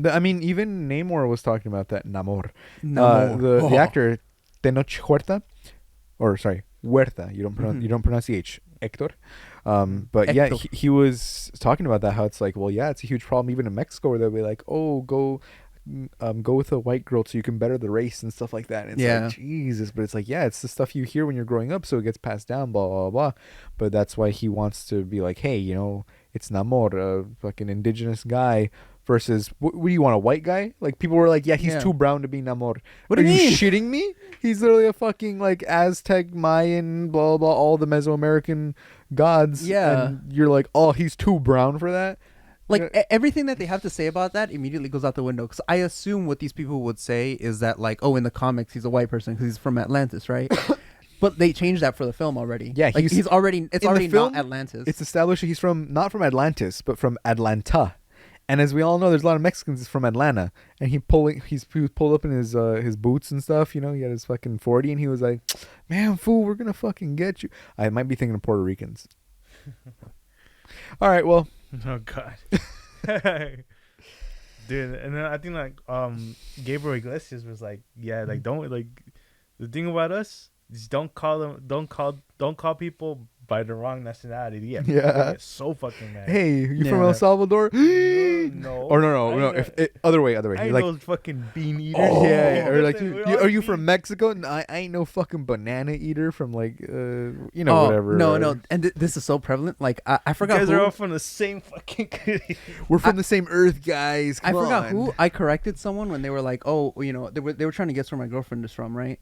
I mean, even Namor was talking about that. Namor. Namor. The Oh. actor Tenoch Huerta, or sorry, Huerta. You don't pronounce Mhm. you don't pronounce the H. Hector. But yeah, Hector. he was talking about that. How it's like, well, yeah, it's a huge problem even in Mexico where they'll be like, oh, go with a white girl so you can better the race and stuff like that. And it's Yeah. like, Jesus. But it's like, yeah, it's the stuff you hear when you're growing up, so it gets passed down, blah, blah, blah. But that's why he wants to be like, hey, it's Namor, a fucking indigenous guy, versus, what do you want, a white guy? Like, people were like, yeah, he's Yeah. too brown to be Namor. What Are do you mean? shitting me? He's literally a fucking, like, Aztec, Mayan, blah, blah, all the Mesoamerican gods. Yeah. And you're like, oh, he's too brown for that? Like Yeah. everything that they have to say about that immediately goes out the window. Because I assume what these people would say is that like, oh, in the comics he's a white person because he's from Atlantis, right? But they changed that for the film already. Yeah, like, he's- already in the already film, not Atlantis. It's established that he's not from Atlantis, but from Atlanta. And as we all know, there's a lot of Mexicans from Atlanta. And he was pulled up in his boots and stuff. He had his fucking 40, and he was like, "Man, fool, we're gonna fucking get you." I might be thinking of Puerto Ricans. All right, well, Oh God, dude. And then I think like Gabriel Iglesias was like, yeah, like don't like the thing about us is don't call people by the wrong nationality. Yeah, Yeah. I get so fucking mad. hey, you from Yeah. El Salvador? No, Or no. Other way. I You're ain't like, those fucking bean eaters. oh, yeah, or like, Listen, are you from Mexico? No, I ain't no fucking banana eater from like, whatever. No, and this is so prevalent. Like I You forgot guys who. are all from the same fucking country. We're from the same Earth, guys. I Come forgot on. who. I corrected someone when they were like, "Oh, they were trying to guess where my girlfriend is from, right?"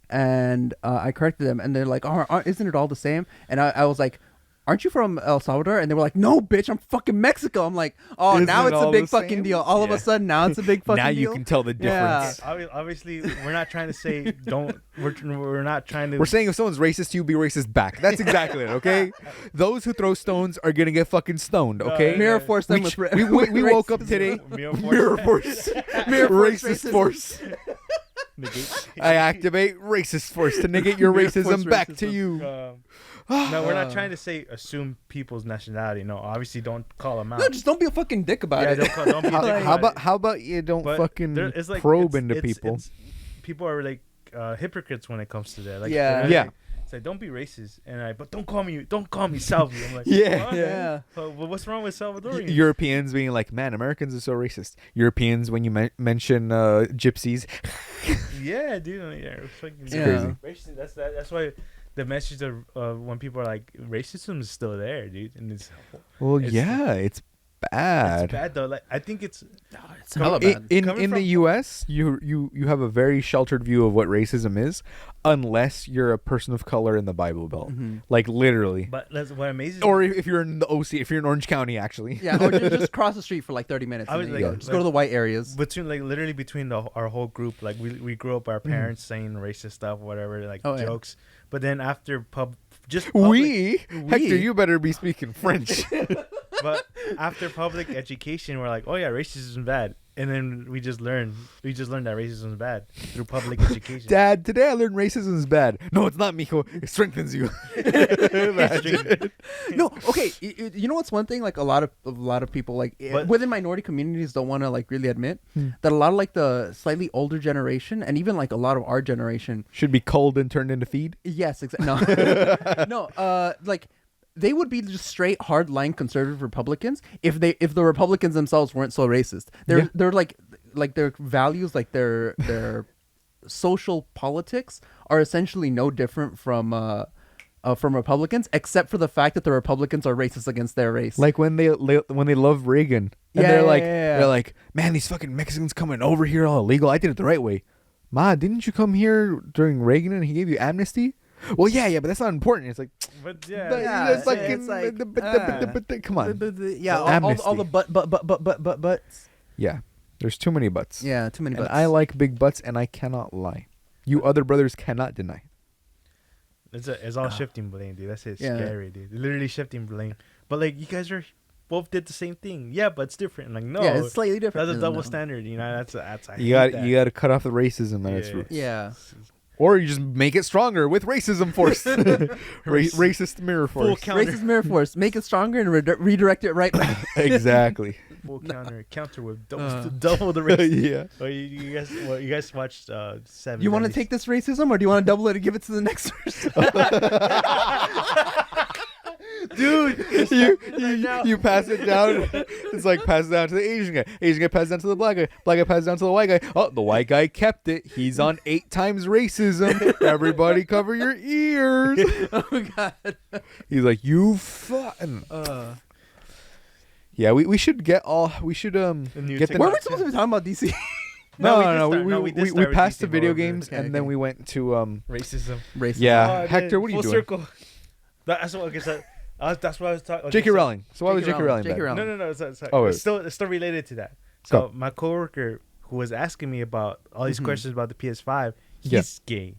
And I corrected them, and they're like, "Oh, isn't it all the same?" And I was like, "Aren't you from El Salvador?" And they were like, "No, bitch, I'm fucking Mexico." I'm like, "Oh, Isn't now it it's a all big the fucking same? deal. All of Yeah. a sudden, now it's a big fucking Now deal." you can tell the Yeah. difference. Obviously, we're not trying to say don't. We're not trying to. We're saying if someone's racist to you, be racist back. That's exactly it, okay? Those who throw stones are gonna get fucking stoned, okay? No, Mirror force them with we woke up racism. today. Mirror force. Mirror force. Mirror Racist force force. Negate. I activate racist force to negate your Mirror force racism back to racism. you. No, we're not trying to say assume people's nationality. No, obviously don't call them out. No, just don't be a fucking dick about yeah, it. don't be a dick How about about it. how about you don't But fucking there- it's like, probe it's- into it's- people? it's- people are like hypocrites when it comes to that. Like, Yeah. they're Yeah. like, it's like don't be racist, but don't call me Salvi. I'm like, Yeah. what? Yeah. But what's wrong with Salvadorians? Europeans being like, man, Americans are so racist. Europeans, when you mention gypsies, Yeah, dude. Yeah, it's fucking It's crazy. Racism, that's why the message of when people are like racism is still there, dude, and it's well, It's- yeah, it's bad. it's bad though. Like I think it's It's hella I- bad. in Coming in the from- U.S., you have a very sheltered view of what racism is, unless you're a person of color in the Bible Belt, Mhm. like literally. but that's what amazes Or me. if you're in the OC, if you're in Orange County, actually. Yeah, or just cross the street for like 30 minutes. I And was then like- you go. Just go to the white areas. Between like literally between our whole group, like we grew up our parents saying racist stuff, whatever, like Oh, yeah. jokes. But then after public, Hector, you better be speaking French. but after public education, we're like, oh yeah, racism is bad, and then we just learned that racism is bad through public education. Dad, today I learned racism is bad. No, it's not, Miko. It strengthens you. Imagine. No, okay. You know what's one thing? Like a lot of people, like But- within minority communities, don't want to like really admit that a lot of like the slightly older generation, and even like a lot of our generation, Should be culled and turned into feed. yes, exactly. No, no. Like they would be just straight hardline conservative Republicans if the Republicans themselves weren't so racist. Yeah. They're like their values, like their social politics are essentially no different from Republicans, except for the fact that the Republicans are racist against their race. Like when they love Reagan, and Yeah, they're yeah, like, yeah. they're like, man, these fucking Mexicans coming over here all illegal. I did it the right way. Ma, didn't you come here during Reagan and he gave you amnesty? Well, yeah, but that's not important. It's like, But yeah, but Yeah, it's like, it's like, come on. yeah, Amnesty. all the butts. Yeah, there's too many butts. Yeah, too many And butts. I like big butts, and I cannot lie. You other brothers cannot deny. it's all shifting blame, dude. That's it. Yeah. Scary, dude. Literally shifting blame. But like you guys both did the same thing. Yeah, but it's different. Like no, Yeah, it's slightly different. that's a No. double standard. You know, that's I You hate got that. you got to cut off the racism at its Yeah. roots. Yeah. Or you just make it stronger with racism force. Racist mirror Full force. counter, Racist mirror force. Make it stronger and redirect it right back. Exactly. full counter with double the race. Yeah. Oh, you guys watched Seven. You want to Deadly take this racism, or do you want to double it and give it to the next person? Dude, you pass it down. It's like pass it down to the Asian guy. Asian guy passes down to the black guy. Black guy passes down to the white guy. Oh, the white guy kept it. He's on 8 times racism. Everybody cover your ears. Oh God. He's like, you fucking. Yeah, we should get all. We should The new get the. Were we supposed to be talking about DC? No, we no, did no. start- no, We we did start with passed DC, the video but we're- games okay, and then okay. we went to racism. Racism. Yeah, Oh, Hector, dude, what are you full doing? Circle. That's what. Okay, so that's what I was talking. J.K. Rowling. So why was J.K. J.K. Rowling J.K. bad? Rowling. No. It's Oh, wait. it's still related to that. So Go. my coworker who was asking me about all these questions about the PS5, he's Yeah. gay.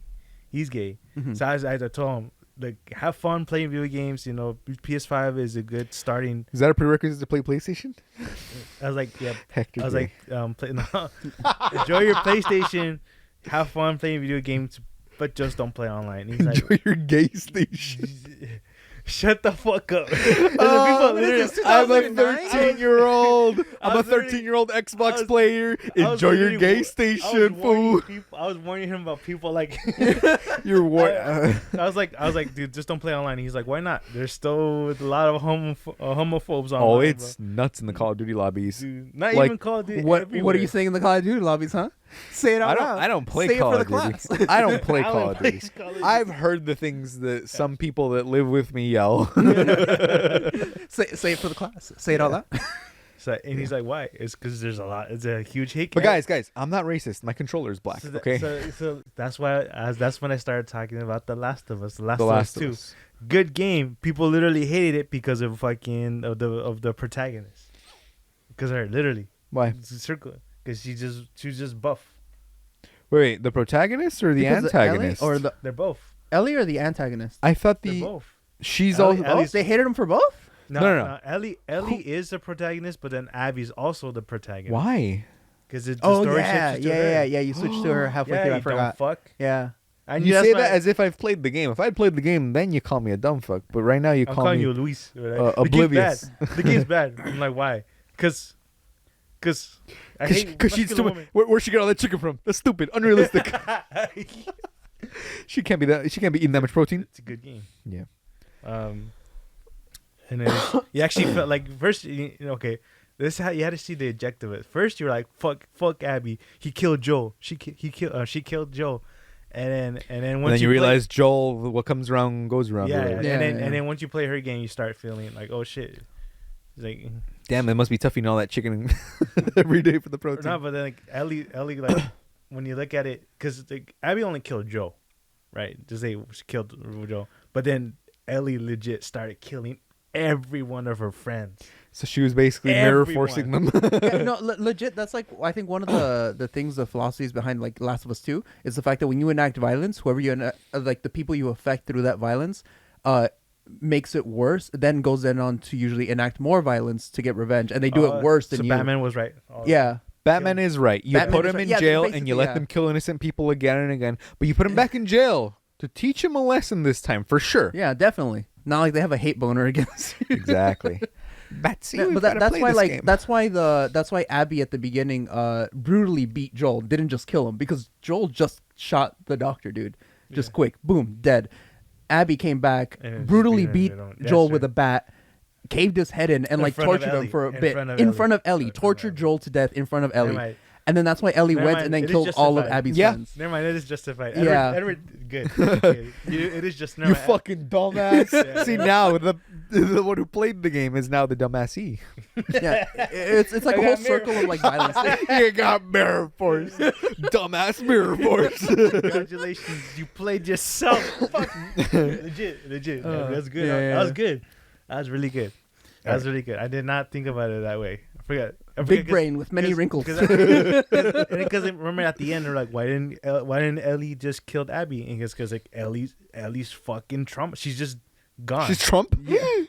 He's gay. Mhm. So I told him, like, have fun playing video games. You know, PS5 is a good starting. Is that a prerequisite to play PlayStation? I was like, yeah. Hector. I was gay. like, enjoy your PlayStation, have fun playing video games, but just don't play online. And he's like, enjoy your gay station. shut the fuck up. Oh, literally- I'm a 2009? 13-year-old. I'm I a was literally- 13-year-old Xbox I was- player. I was Enjoy your literally gay wa- station, fool. I was warning him about people like. You're what? I was like, dude, just don't play online. He's like, why not? There's still a lot of homophobes online. Oh, it's nuts in the Call of Duty lobbies. bro. Dude, not like, even Call of Duty. What are everywhere. you saying in the Call of Duty lobbies, huh? Say it out loud. I don't play Say it Call for of the Duty. class. I don't play I don't Call of play Duty. Call of Duty. I've heard the things that some people that live with me yell. Say it for the class. Say it out loud. So, and he's like, why? It's because there's a lot. It's a huge hate. But camp. guys, I'm not racist. My controller's black. So Okay. So that's why. That's when I started talking about The Last of Us. The Last The of Us Last of 2. Us. Good game. People literally hated it because of fucking of the protagonist. Because her literally Why? circle. Because she's just buff. Wait, the protagonist or the Because antagonist? Ellie or the They're both. Ellie or the antagonist? I thought They're the both. she's Ellie- all. Ellie's- They hated him for both. No. Ellie is the protagonist, but then Abby's also the protagonist. Why? Because the Oh story yeah, shifts to her. yeah. You switched to her halfway Yeah, through. I you forgot. dumb fuck. Yeah. I knew You that's say my- that as if I've played the game. If I'd played the game, then you call me a dumb fuck. But right now you I'm call calling me you Luis. oblivious. The game's bad. The game's bad. I'm like, why? Cause I hate Because she's muscular stupid. Where'd she get all that chicken from? That's stupid. Unrealistic. women. She can't be that. She can't be eating that much protein. It's a good game. Yeah. And then you actually felt like first, okay, this is how you had to see the objective. At first, you were like, fuck Abby. He killed Joel. She killed Joel. And then once And then you play- realize Joel, what comes around goes around. yeah, whatever. Yeah, and yeah. then once you play her game, you start feeling like, oh shit, it's like Damn, it must be tough eating all that chicken every day for the or protein. not. But then like Ellie, like when you look at it, because like Abby only killed Joe, right? Just say she killed Joe, but then Ellie legit started killing every one of her friends. So she was basically mirror Everyone. forcing them. Yeah, no, legit. That's like I think one of the things, the philosophies behind like Last of Us 2 is the fact that when you enact violence, whoever you like the people you affect through that violence, makes it worse. Then goes then on to usually enact more violence to get revenge, and they do it worse than so you. Batman was right. Oh, Yeah. Batman is right. You Batman put is him right. in Yeah, jail and basically, you let yeah. them kill innocent people again and again, but you put him back in jail to teach him a lesson this time for sure. Yeah, definitely. Not like they have a hate boner against you. Exactly. Batsy, Yeah, we've but gotta that's play why this like game. that's why Abby at the beginning brutally beat Joel, didn't just kill him because Joel just shot the doctor dude, just Yeah. quick, boom, dead. Abby came back, And brutally just beat beat him. Joel That's with right. a bat, caved his head in, and In like front of tortured him Ellie. for a In bit front of in Ellie. front of In Ellie, front of tortured Ellie. Joel to death in front of Never Ellie, mind. and then that's why Ellie Never went mind. and then It is killed all of justified. Abby's Yeah. friends. Never mind, it is justified. Yeah. Edward, good. Good. It is just never You mind. fucking dumbass. Yeah. See, now the one who played the game is now the dumbassy. Yeah, it's like a I whole got mirror. circle of like violence. You got mirror force. Dumbass mirror force. Congratulations, you played yourself. Fuck. Legit. That's good. yeah, That was yeah. good. That was really good. That was really good. I did not think about it that way. I forgot. Big brain with many wrinkles. Because remember at the end they're like, why didn't Ellie just killed Abby? And it's because like Ellie's fucking trauma. She's just gone. She's Trump.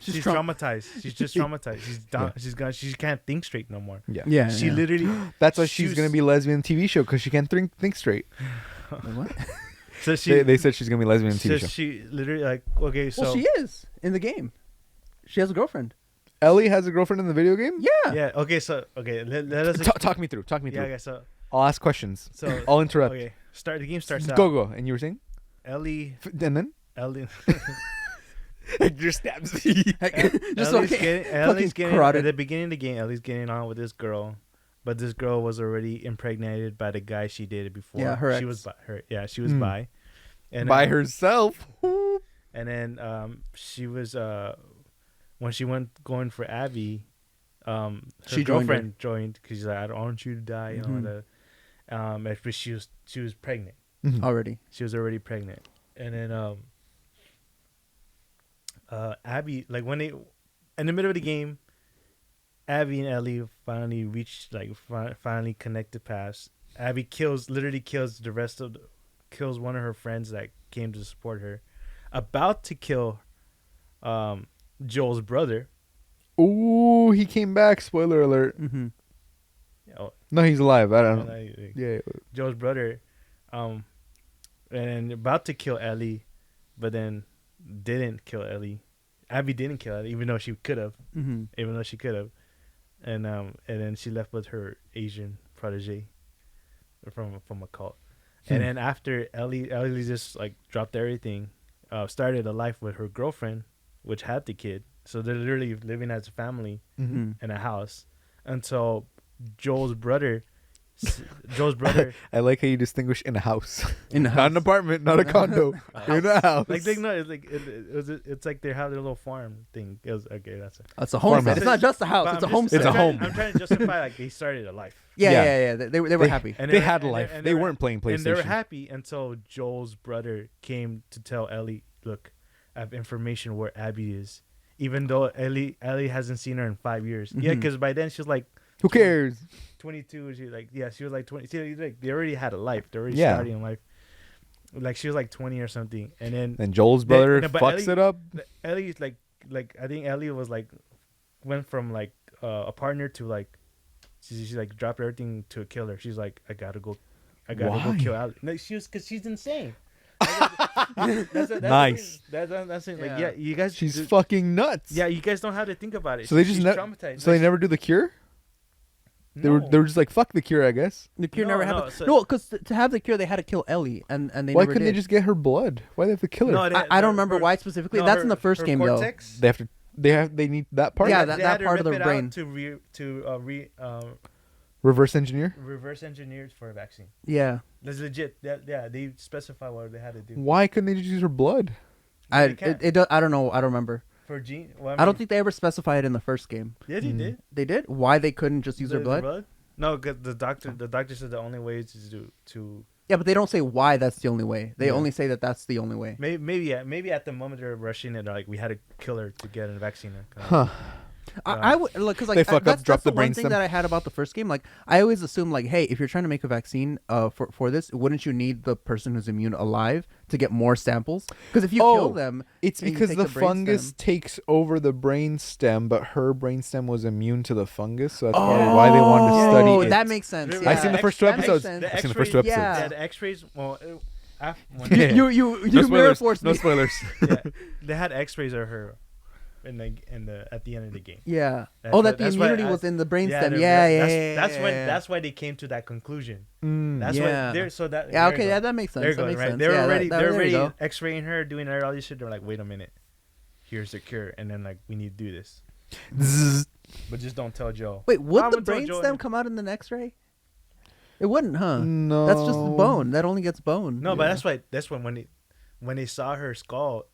She's traumatized. She's just traumatized. She's done. Yeah. She's gone. She can't think straight no more. Yeah. Yeah, She yeah. literally. That's why she she's was- gonna be a lesbian TV show because she can't think straight. What? So she. They said she's gonna be a lesbian so TV show. she literally like okay. So Well, she is in the game. She has a girlfriend. Ellie has a girlfriend in the video game. Yeah. yeah. Okay. So okay. Let us. Talk me through. Talk me Yeah. through. Okay. So I'll ask questions. so. I'll interrupt. Okay. The game starts out. Go. And you were saying? Ellie. And then? Ellie. Just stabs. Just Ellie's okay. Ellie's getting at carotid. the beginning of the game. Ellie's getting on with this girl, but this girl was already impregnated by the guy she dated before. Yeah, her She ex. was by her. Yeah, she was Hmm. bi. And By then, herself. And then she was when she went going for Abby, her She joined her. girlfriend joined because she's like, I don't want you to die. You know, but she was pregnant. Already. She was already pregnant, and then Abby, like when they in the middle of the game, Abby and Ellie finally reached like finally connected paths. Abby literally kills kills one of her friends that came to support her, about to kill Joel's brother. Ooh, he came back. Spoiler alert. Mm-hmm. Oh, No, he's alive. I don't know. like, Yeah. Joel's brother, and about to kill Ellie, but then didn't kill Ellie. Abby didn't kill Ellie, even though she could have. Mm-hmm. Even though she could have, and then she left with her Asian protege from a cult. And then after Ellie just like dropped everything, started a life with her girlfriend, which had the kid. So they're literally living as a family Mm-hmm. in a house until Joel's brother. I like how you distinguish in a house. In the Not house. an apartment, not a condo. In a house. Like they know, it's like they have their little farm thing. It was, okay, that's it. It's a homestead. Farmhouse. It's not just a house. But It's a I'm just- homestead. It's a home. I'm trying to justify like they started a life. Yeah, Yeah. yeah, yeah. They were happy. And They were- had a and life. and They were- weren't playing PlayStation. And they were happy until Joel's brother came to tell Ellie, "Look, I have information where Abby is." Even though Ellie hasn't seen her in 5 years. Yeah, Mhm. because by then she was like Who cares? 22. She like she was like 20. See, like they already had a life. They're already Yeah. starting a life. Like she was like 20 or something, and then Then Joel's brother but fucks Ellie- it up. Ellie's like I think Ellie was like went from like a partner to like she like dropped everything to kill her. She's like I gotta go Why? kill Ellie. No, because she's insane. Nice. That's it. Like, Yeah. yeah, you guys. She's fucking nuts. Yeah, you guys don't have to think about it. So they just She's ne- traumatized. So they Like, never do the cure. They were just like fuck the cure, I guess. The cure No, never no, happened. so- No, because to have the cure, they had to kill Ellie, and they Why never couldn't they did. just get her blood? Why they have to kill her? No, I don't remember why specifically. That's in the first game, though. cortex, They have to. They need that part. Yeah, they that had to part of rip the it brain. out to Reverse engineer. reverse engineered for a vaccine. Yeah, That's legit. Yeah, they specify what they had to do. Why couldn't they just use her blood? They can't. I don't know. I don't remember. For gene. Well, I don't think they ever specified it in the first game. Yeah, they did. They did. Why they couldn't just use her The blood? No, 'cause the doctor said the only way is to Yeah, but they don't say why that's the only way. They Yeah. only say that that's the only way. maybe at the moment they're rushing it, like we had to kill her to get a vaccine. Huh. I would look because like They fuck up, that's, drop that's the the one brain thing stem. that I had about the first game. Like I always assume like, hey, if you're trying to make a vaccine for this, wouldn't you need the person who's immune alive to get more samples? Because if you kill them, It's and you because take the brain fungus stem- takes over the brain stem, but her brain stem was immune to the fungus, so that's probably why they wanted to study Oh, it. that makes sense. I've Yeah. I've seen the first two That makes episodes. sense. I've seen the first two episodes. Yeah. Yeah, the X-rays. Well, You No mirror spoilers. forced No me. spoilers. yeah, they had X-rays of her in the at the end of the game. Yeah. That's Oh, why- that the that's why immunity I- was in the brainstem. Yeah, they're- yeah, that's yeah. when yeah. that's why they came to that conclusion. Mm. That's Yeah. why they're so that Yeah. there Okay. you Yeah, go. that makes sense. There you That go, makes right? sense. They're Yeah, already there they're you already go. X-raying her, doing all this shit. They're like, wait a minute, here's the cure, and then like we need to do this, Zzz. but just don't tell Joe. Wait, would I'm the gonna tell Joe brainstem come out in the X-ray? It wouldn't, huh? No. That's just the bone. That only gets bone. No, but that's when they saw her skull,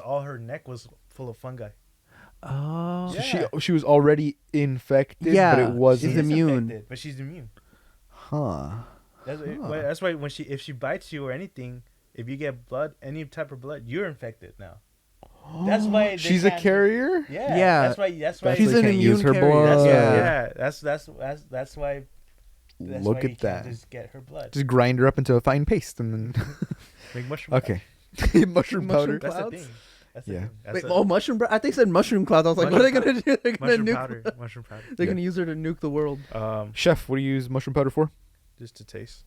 all her neck was full of fungi. Oh. Yeah. She was already infected, Yeah, but it wasn't. she's immune. Infected, but she's immune. Huh. That's why if she bites you or anything, if you get blood, any type of blood, you're infected now. That's why they She's a can't- carrier. Yeah, Yeah. That's why. That's She's why an they can't immune use her carrier. blood. Yeah. That's why. That's Look why you at can't that. Just get her blood. Just grind her up into a fine paste and then. Make mushroom. Okay. Mushroom powder. That's the Clouds? thing. That's the Yeah. thing. Wait, mushroom. I think it said mushroom clouds. I was like, what are they gonna do? They're gonna mushroom nuke. powder. Mushroom powder. They're Yeah. gonna use her to nuke the world. Chef, what do you use mushroom powder for? Just to taste.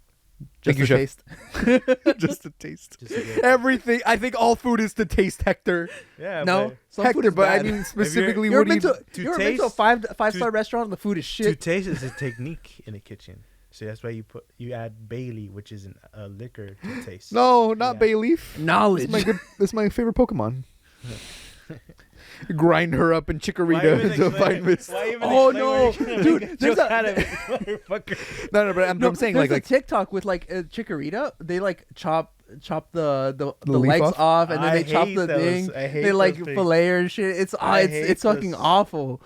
Thank Just you, a Chef. taste. Just to taste. Just to get- Everything. I think all food is to taste, Hector. Yeah. No, but some food Hector, is but I bad. mean specifically, You ever what do been you? to you ever been to a taste- five-star restaurant and the food is to shit? taste is a technique in the kitchen. So that's why you add Bailey, which is a liquor to taste. No, not Yeah. bay leaf. Knowledge. That's my favorite Pokemon. Grind her up in Why Chikorita even into a explain- fine mist. why even Oh, explain no. what you're gonna Dude, make a there's joke a- out of it, motherfucker. No, but I'm saying there's like a TikTok with like Chikorita. They like chop the leaf legs off? off, and then I they chop hate the those. thing. I hate They like those things. fillet her and shit. It's I it's hate it's fucking those. awful.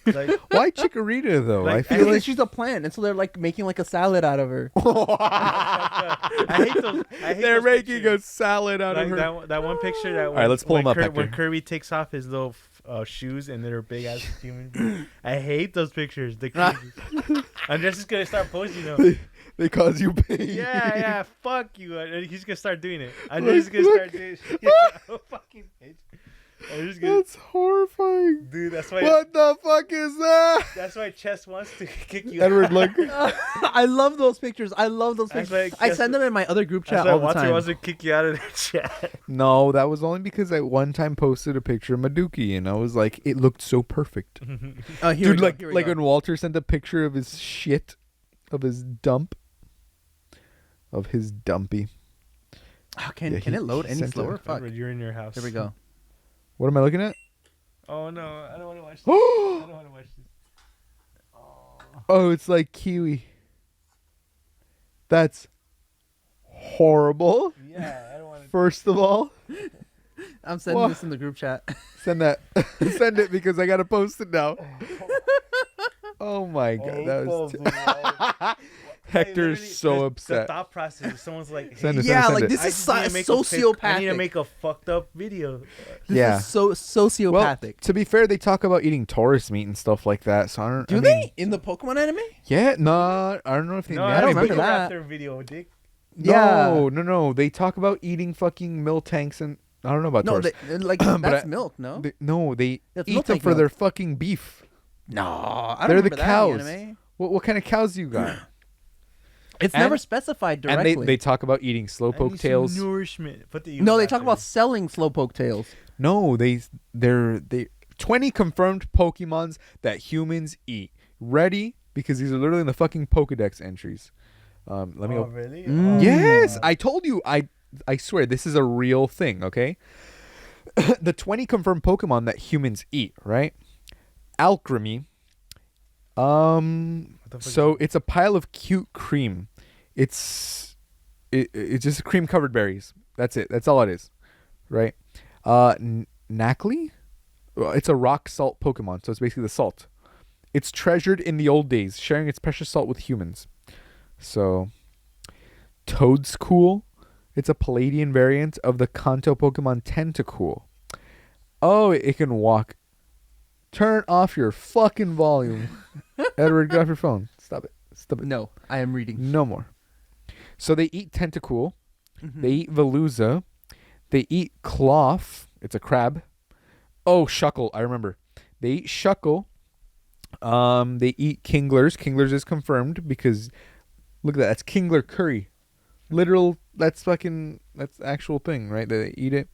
Like, why Chikorita though? Like, I I feel Because like she's a plant, and so they're like making like a salad out of her. I hate those. I hate they're those making a pictures. salad out Like of her. that one picture that. All right, let's pull when him up, When Hector. Kirby takes off his little shoes and they're big ass human. beings. I hate those pictures. The cringy. I'm just gonna start posting them. They cause you pain. Yeah, fuck you. He's gonna start doing it. I'm Look, just gonna look. start doing it. Fucking bitch. I'm just gonna. That's horrifying. Dude, that's why. What the fuck is that? That's why Chess wants to kick you. Edward, out. look. I love those pictures. I love those That's pictures. like- I send them in my other group That's chat why all the Walter time. wants to kick you out of the chat. No, that was only because I one time posted a picture of Maduki and I was like, it looked so perfect. Here we Dude, go, like here we like go. when Walter sent a picture of his shit, of his dump, of his dumpy. Oh, can Yeah, can he- it load he any sent slower? it. Fuck. Edward, you're in your house. Here we go. What am I looking at? Oh no, I don't want to watch this. I don't want to watch this. Oh, it's like kiwi. That's horrible. Yeah, I don't want to. First of all, I'm sending Wha- this in the group chat. send that. Send it because I gotta post it now. Oh my god, that was. Hector's so The upset. thought process. Is someone's like, Send hey, it, Yeah, send like it. this I is just need to make a fake- sociopathic. I need to make a fucked up video. This Yeah. is so Well, sociopathic. to be fair, they talk about eating Taurus meat and stuff like that. So I don't. Do I they mean, in the Pokemon anime? Yeah, no, I don't know if they. No, I don't but- remember that. Raptor video, dick. No. They talk about eating fucking milk tanks and I don't know about No, Taurus. like But that's I- milk. No, No, they That's eat milk them tank for milk. their fucking beef. no, I don't They're remember the that in cows. the anime. What kind of cows you got? It's And- never specified And directly. they talk about eating I slowpoke need some tails. nourishment. Put the no, they evil talk about after. selling slowpoke tails. No, they 20 confirmed Pokemons that humans eat. Ready? Because these are literally in the fucking Pokedex entries. Let me Oh, open. really? Mm. Oh, Yes, God. I told you. I swear this is a real thing, okay? The 20 confirmed Pokemon that humans eat, right? Alchemy. What the fuck So is it's a pile of cute cream. It's just cream covered berries. That's it. That's all it is, right? Knackley? Well, it's a rock salt Pokemon, so it's basically the salt. It's treasured in the old days, sharing its precious salt with humans. So, Toadscool. It's a Palladian variant of the Kanto Pokemon Tentacool. Oh, it can walk. Turn off your fucking volume. Edward, get off your phone. Stop it. Stop it. No, I am reading. No more. So they eat Tentacool. Mhm. They eat Veluza. They eat Cloth. It's a crab. Oh, Shuckle. I remember. They eat Shuckle. They eat Kinglers. Kinglers is confirmed because look at that. That's Kingler curry. Literal. That's actual thing, right? They eat it.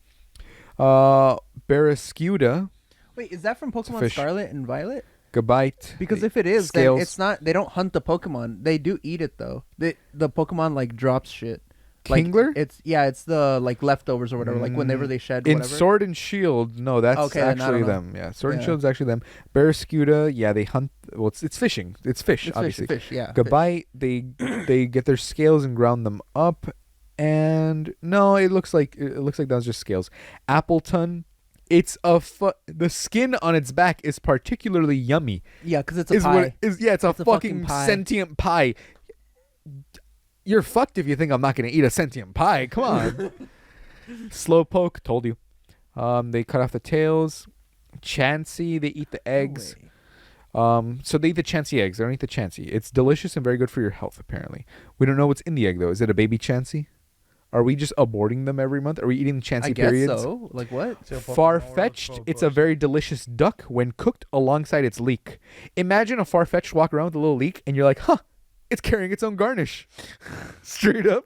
Barrascuda. Wait, is that from Pokemon fish. Scarlet and Violet? Gabite. Because They- if it is, then scales. it's not. They don't hunt the Pokemon. They do eat it though. The Pokemon like drops shit. Like, Kingler? It's the like leftovers or whatever. Like whenever they shed In whatever. Sword and Shield, no, that's Okay, then I actually don't know. them. Yeah, Sword and Yeah. Shield's actually them. Barrascuda, yeah, they hunt. Well, it's fishing. It's fish, It's obviously. fish, yeah. fish. Gabite, they get their scales and ground them up, and no, it looks like that was just scales. Appleton, it's the skin on its back is particularly yummy. Yeah, because it's a Is pie. what it is? Yeah, it's a It's a fucking fucking pie. sentient pie. You're fucked if you think I'm not gonna eat a sentient pie. Come on. Slowpoke, told you. They cut off the tails. Chansey, they eat the eggs. No way. So they eat the Chansey eggs. They don't eat the Chansey. It's delicious and very good for your health, apparently. We don't know what's in the egg, though. Is it a baby Chansey? Are we just aborting them every month? Are we eating Chansey I guess periods? so. Like what? So Pokemon Far-fetched, World it's a very delicious duck when cooked alongside its leek. Imagine a Far-fetched walk around with a little leek, and you're like, huh, it's carrying its own garnish. Straight up.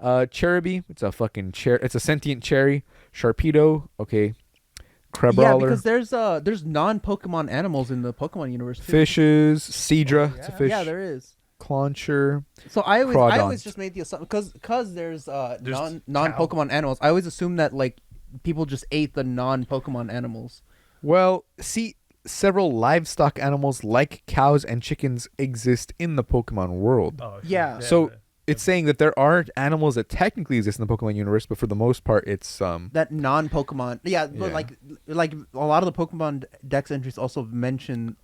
Cherubi, it's a fucking it's a sentient cherry. Sharpedo, okay. Yeah, Crabrawler. because there's non-Pokemon animals in the Pokemon universe too. Fishes, Seadra, it's a fish. Yeah, there is. Clauncher. So I always Crawdont. just made the assumption because there's There's non-Pokemon animals. I always assumed that like people just ate the non-Pokemon animals. Well, see, several livestock animals like cows and chickens exist in the Pokemon world. Oh, shit. Yeah. So it's saying that there are animals that technically exist in the Pokemon universe, but for the most part, it's That non-Pokemon, yeah, but Yeah. like a lot of the Pokemon Dex entries also mention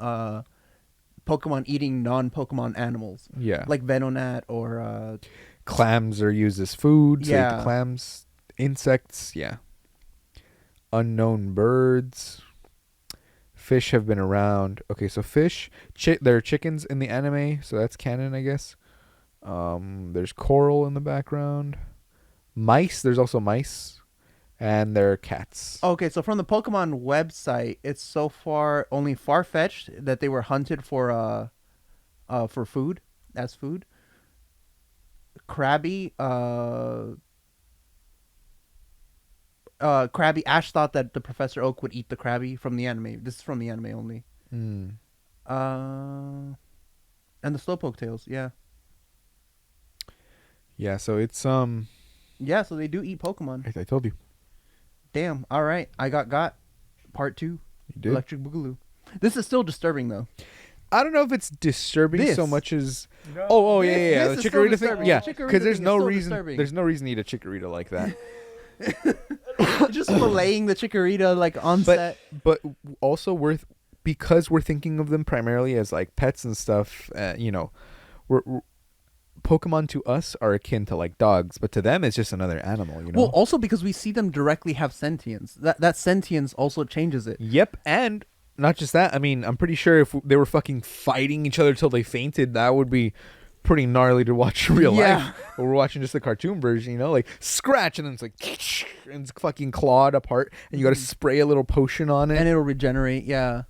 Pokemon eating non-Pokemon animals, yeah. like Venonat or Clams are used as food. So they eat Yeah. clams, insects. Yeah. Unknown birds. Fish have been around. Okay, so fish. There are chickens in the anime, so that's canon, I guess. There's coral in the background. Mice. There's also mice, and there are cats. Okay, so from the Pokemon website, it's so far only far-fetched that they were hunted for food, as food. Krabby, Ash thought that the Professor Oak would eat the Krabby from the anime. This is from the anime only. Hmm. And the Slowpoke tails, yeah. Yeah. So it's Yeah, so they do eat Pokemon. I told you. Damn, alright. I got part 2. You did. Electric Boogaloo. This is still disturbing though. I don't know if it's disturbing so This. much as No. oh yeah, This the is still Chikorita thing. disturbing. Yeah, The Chikorita because there's thing is no still reason. disturbing. There's no reason to eat a Chikorita like that. Just filleting the Chikorita like on set. But also because we're thinking of them primarily as like pets and stuff. We're Pokemon to us are akin to like dogs, but to them it's just another animal. You know. Well, also because we see them directly have sentience. That sentience also changes it. Yep, and not just that. I mean, I'm pretty sure if they were fucking fighting each other till they fainted, that would be pretty gnarly to watch in real Yeah. life. But we're watching just the cartoon version, like scratch and then it's like and it's fucking clawed apart, and you got to spray a little potion on it. And it'll regenerate, yeah.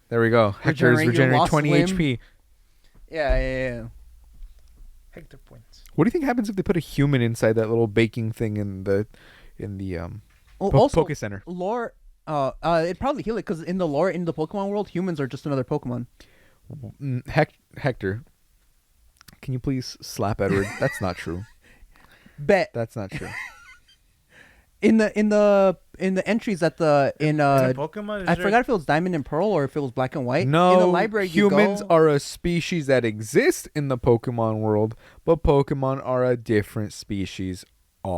There we go. Hector's Regenerate your regenerating lost 20 limb. HP. Yeah. Hector points. What do you think happens if they put a human inside that little baking thing in the Oh, Po- also, Poke Center? lore. It'd probably heal it because in the lore, in the Pokemon world, humans are just another Pokemon. Hector, can you please slap Edward? That's not true. Bet That's not true. in the entries at the In a Pokemon, is I there- forgot if it was Diamond and Pearl or if it was Black and White. No, in the library, humans you go, are a species that exist in the Pokemon world, but Pokemon are a different species.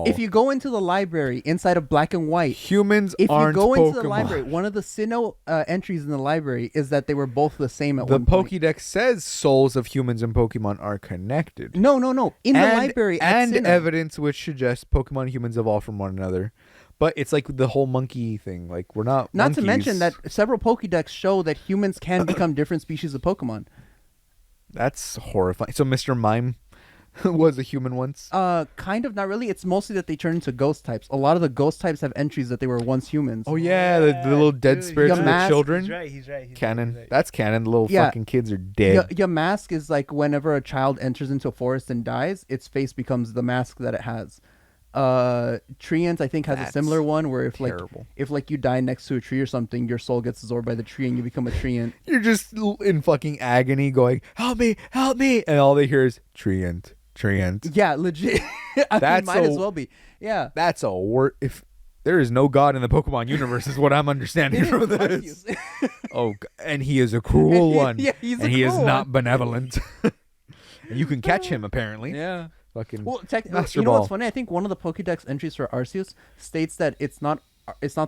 If you go into the library inside of Black and White, humans if you aren't go into Pokemon. the library, one of the Sinnoh entries in the library is that they were both the same at The one point. Pokédex says souls of humans and Pokemon are connected. No. In the library at and Sinnoh. evidence which suggests Pokemon and humans evolve from one another. But it's like the whole monkey thing. Like we're not. Not to mention monkeys. that several Pokédex show that humans can become different species of Pokemon. That's horrifying. So Mr. Mime was a human once. Kind of, not really. It's mostly that they turn into ghost types. A lot of the ghost types have entries that they were once humans. Oh yeah, the little dead dude, spirits of the Yamask- children. He's right. Canon. Right. That's canon. The little Yeah. fucking kids are dead. Your mask is like whenever a child enters into a forest and dies, its face becomes the mask that it has. Treant, I think, has a That's similar one where terrible. if you die next to a tree or something, your soul gets absorbed by the tree and you become a treant. You're just in fucking agony, going, "Help me, help me!" And all they hear is "Treant, Treant." Yeah, legit. I That's mean, might so- as well be. Yeah. That's a word. If there is no God in the Pokemon universe, is what I'm understanding It from is this. Arceus. Oh, and he is a cruel one. Yeah, he's a and he is cruel not one. benevolent. And you can catch him apparently. Yeah. Fucking Well, Master you know what's Ball. funny? I think one of the Pokédex entries for Arceus states that it's not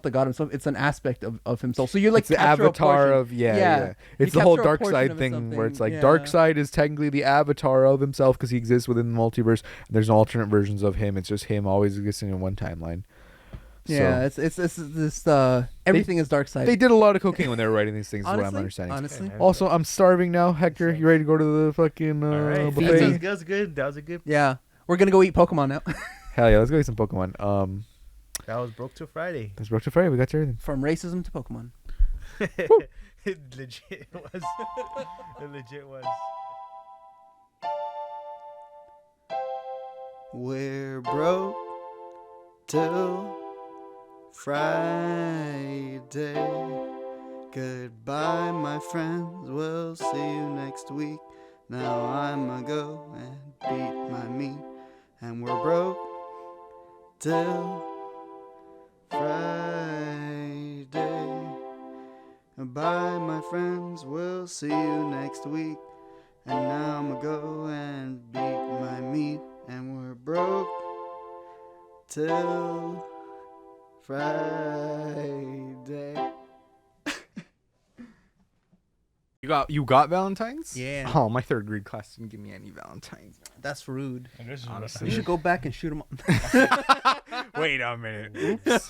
the god himself; it's an aspect of himself. So you're like It's the capture a avatar portion. of yeah. You It's the whole capture a dark portion side of thing where it's something, like yeah. dark side is technically the avatar of himself because he exists within the multiverse. And there's alternate versions of him. It's just him always existing in one timeline. Yeah, So, it's this everything is dark side. they did a lot of cocaine when they were writing these things. Is what I'm honestly, understanding. honestly, man. Also, I'm starving now. Hector, you ready to go to the fucking All right. buffet? That was good. That was a good. yeah, we're gonna go eat Pokemon now. Hell yeah, let's go get some Pokemon. That was broke till Friday. That's Broke to Friday. We got to everything. From racism to Pokemon. It legit was. It legit was. We're broke till Friday. Goodbye, my friends. We'll see you next week. Now I'ma go and beat my meat. And we're broke till Friday. Goodbye, my friends. We'll see you next week. And now I'ma go and beat my meat. And we're broke till Friday. You got Valentine's? Yeah. Oh, my third grade class didn't give me any Valentine's. That's rude. Honestly. You should go back and shoot him. Wait a minute. Oops.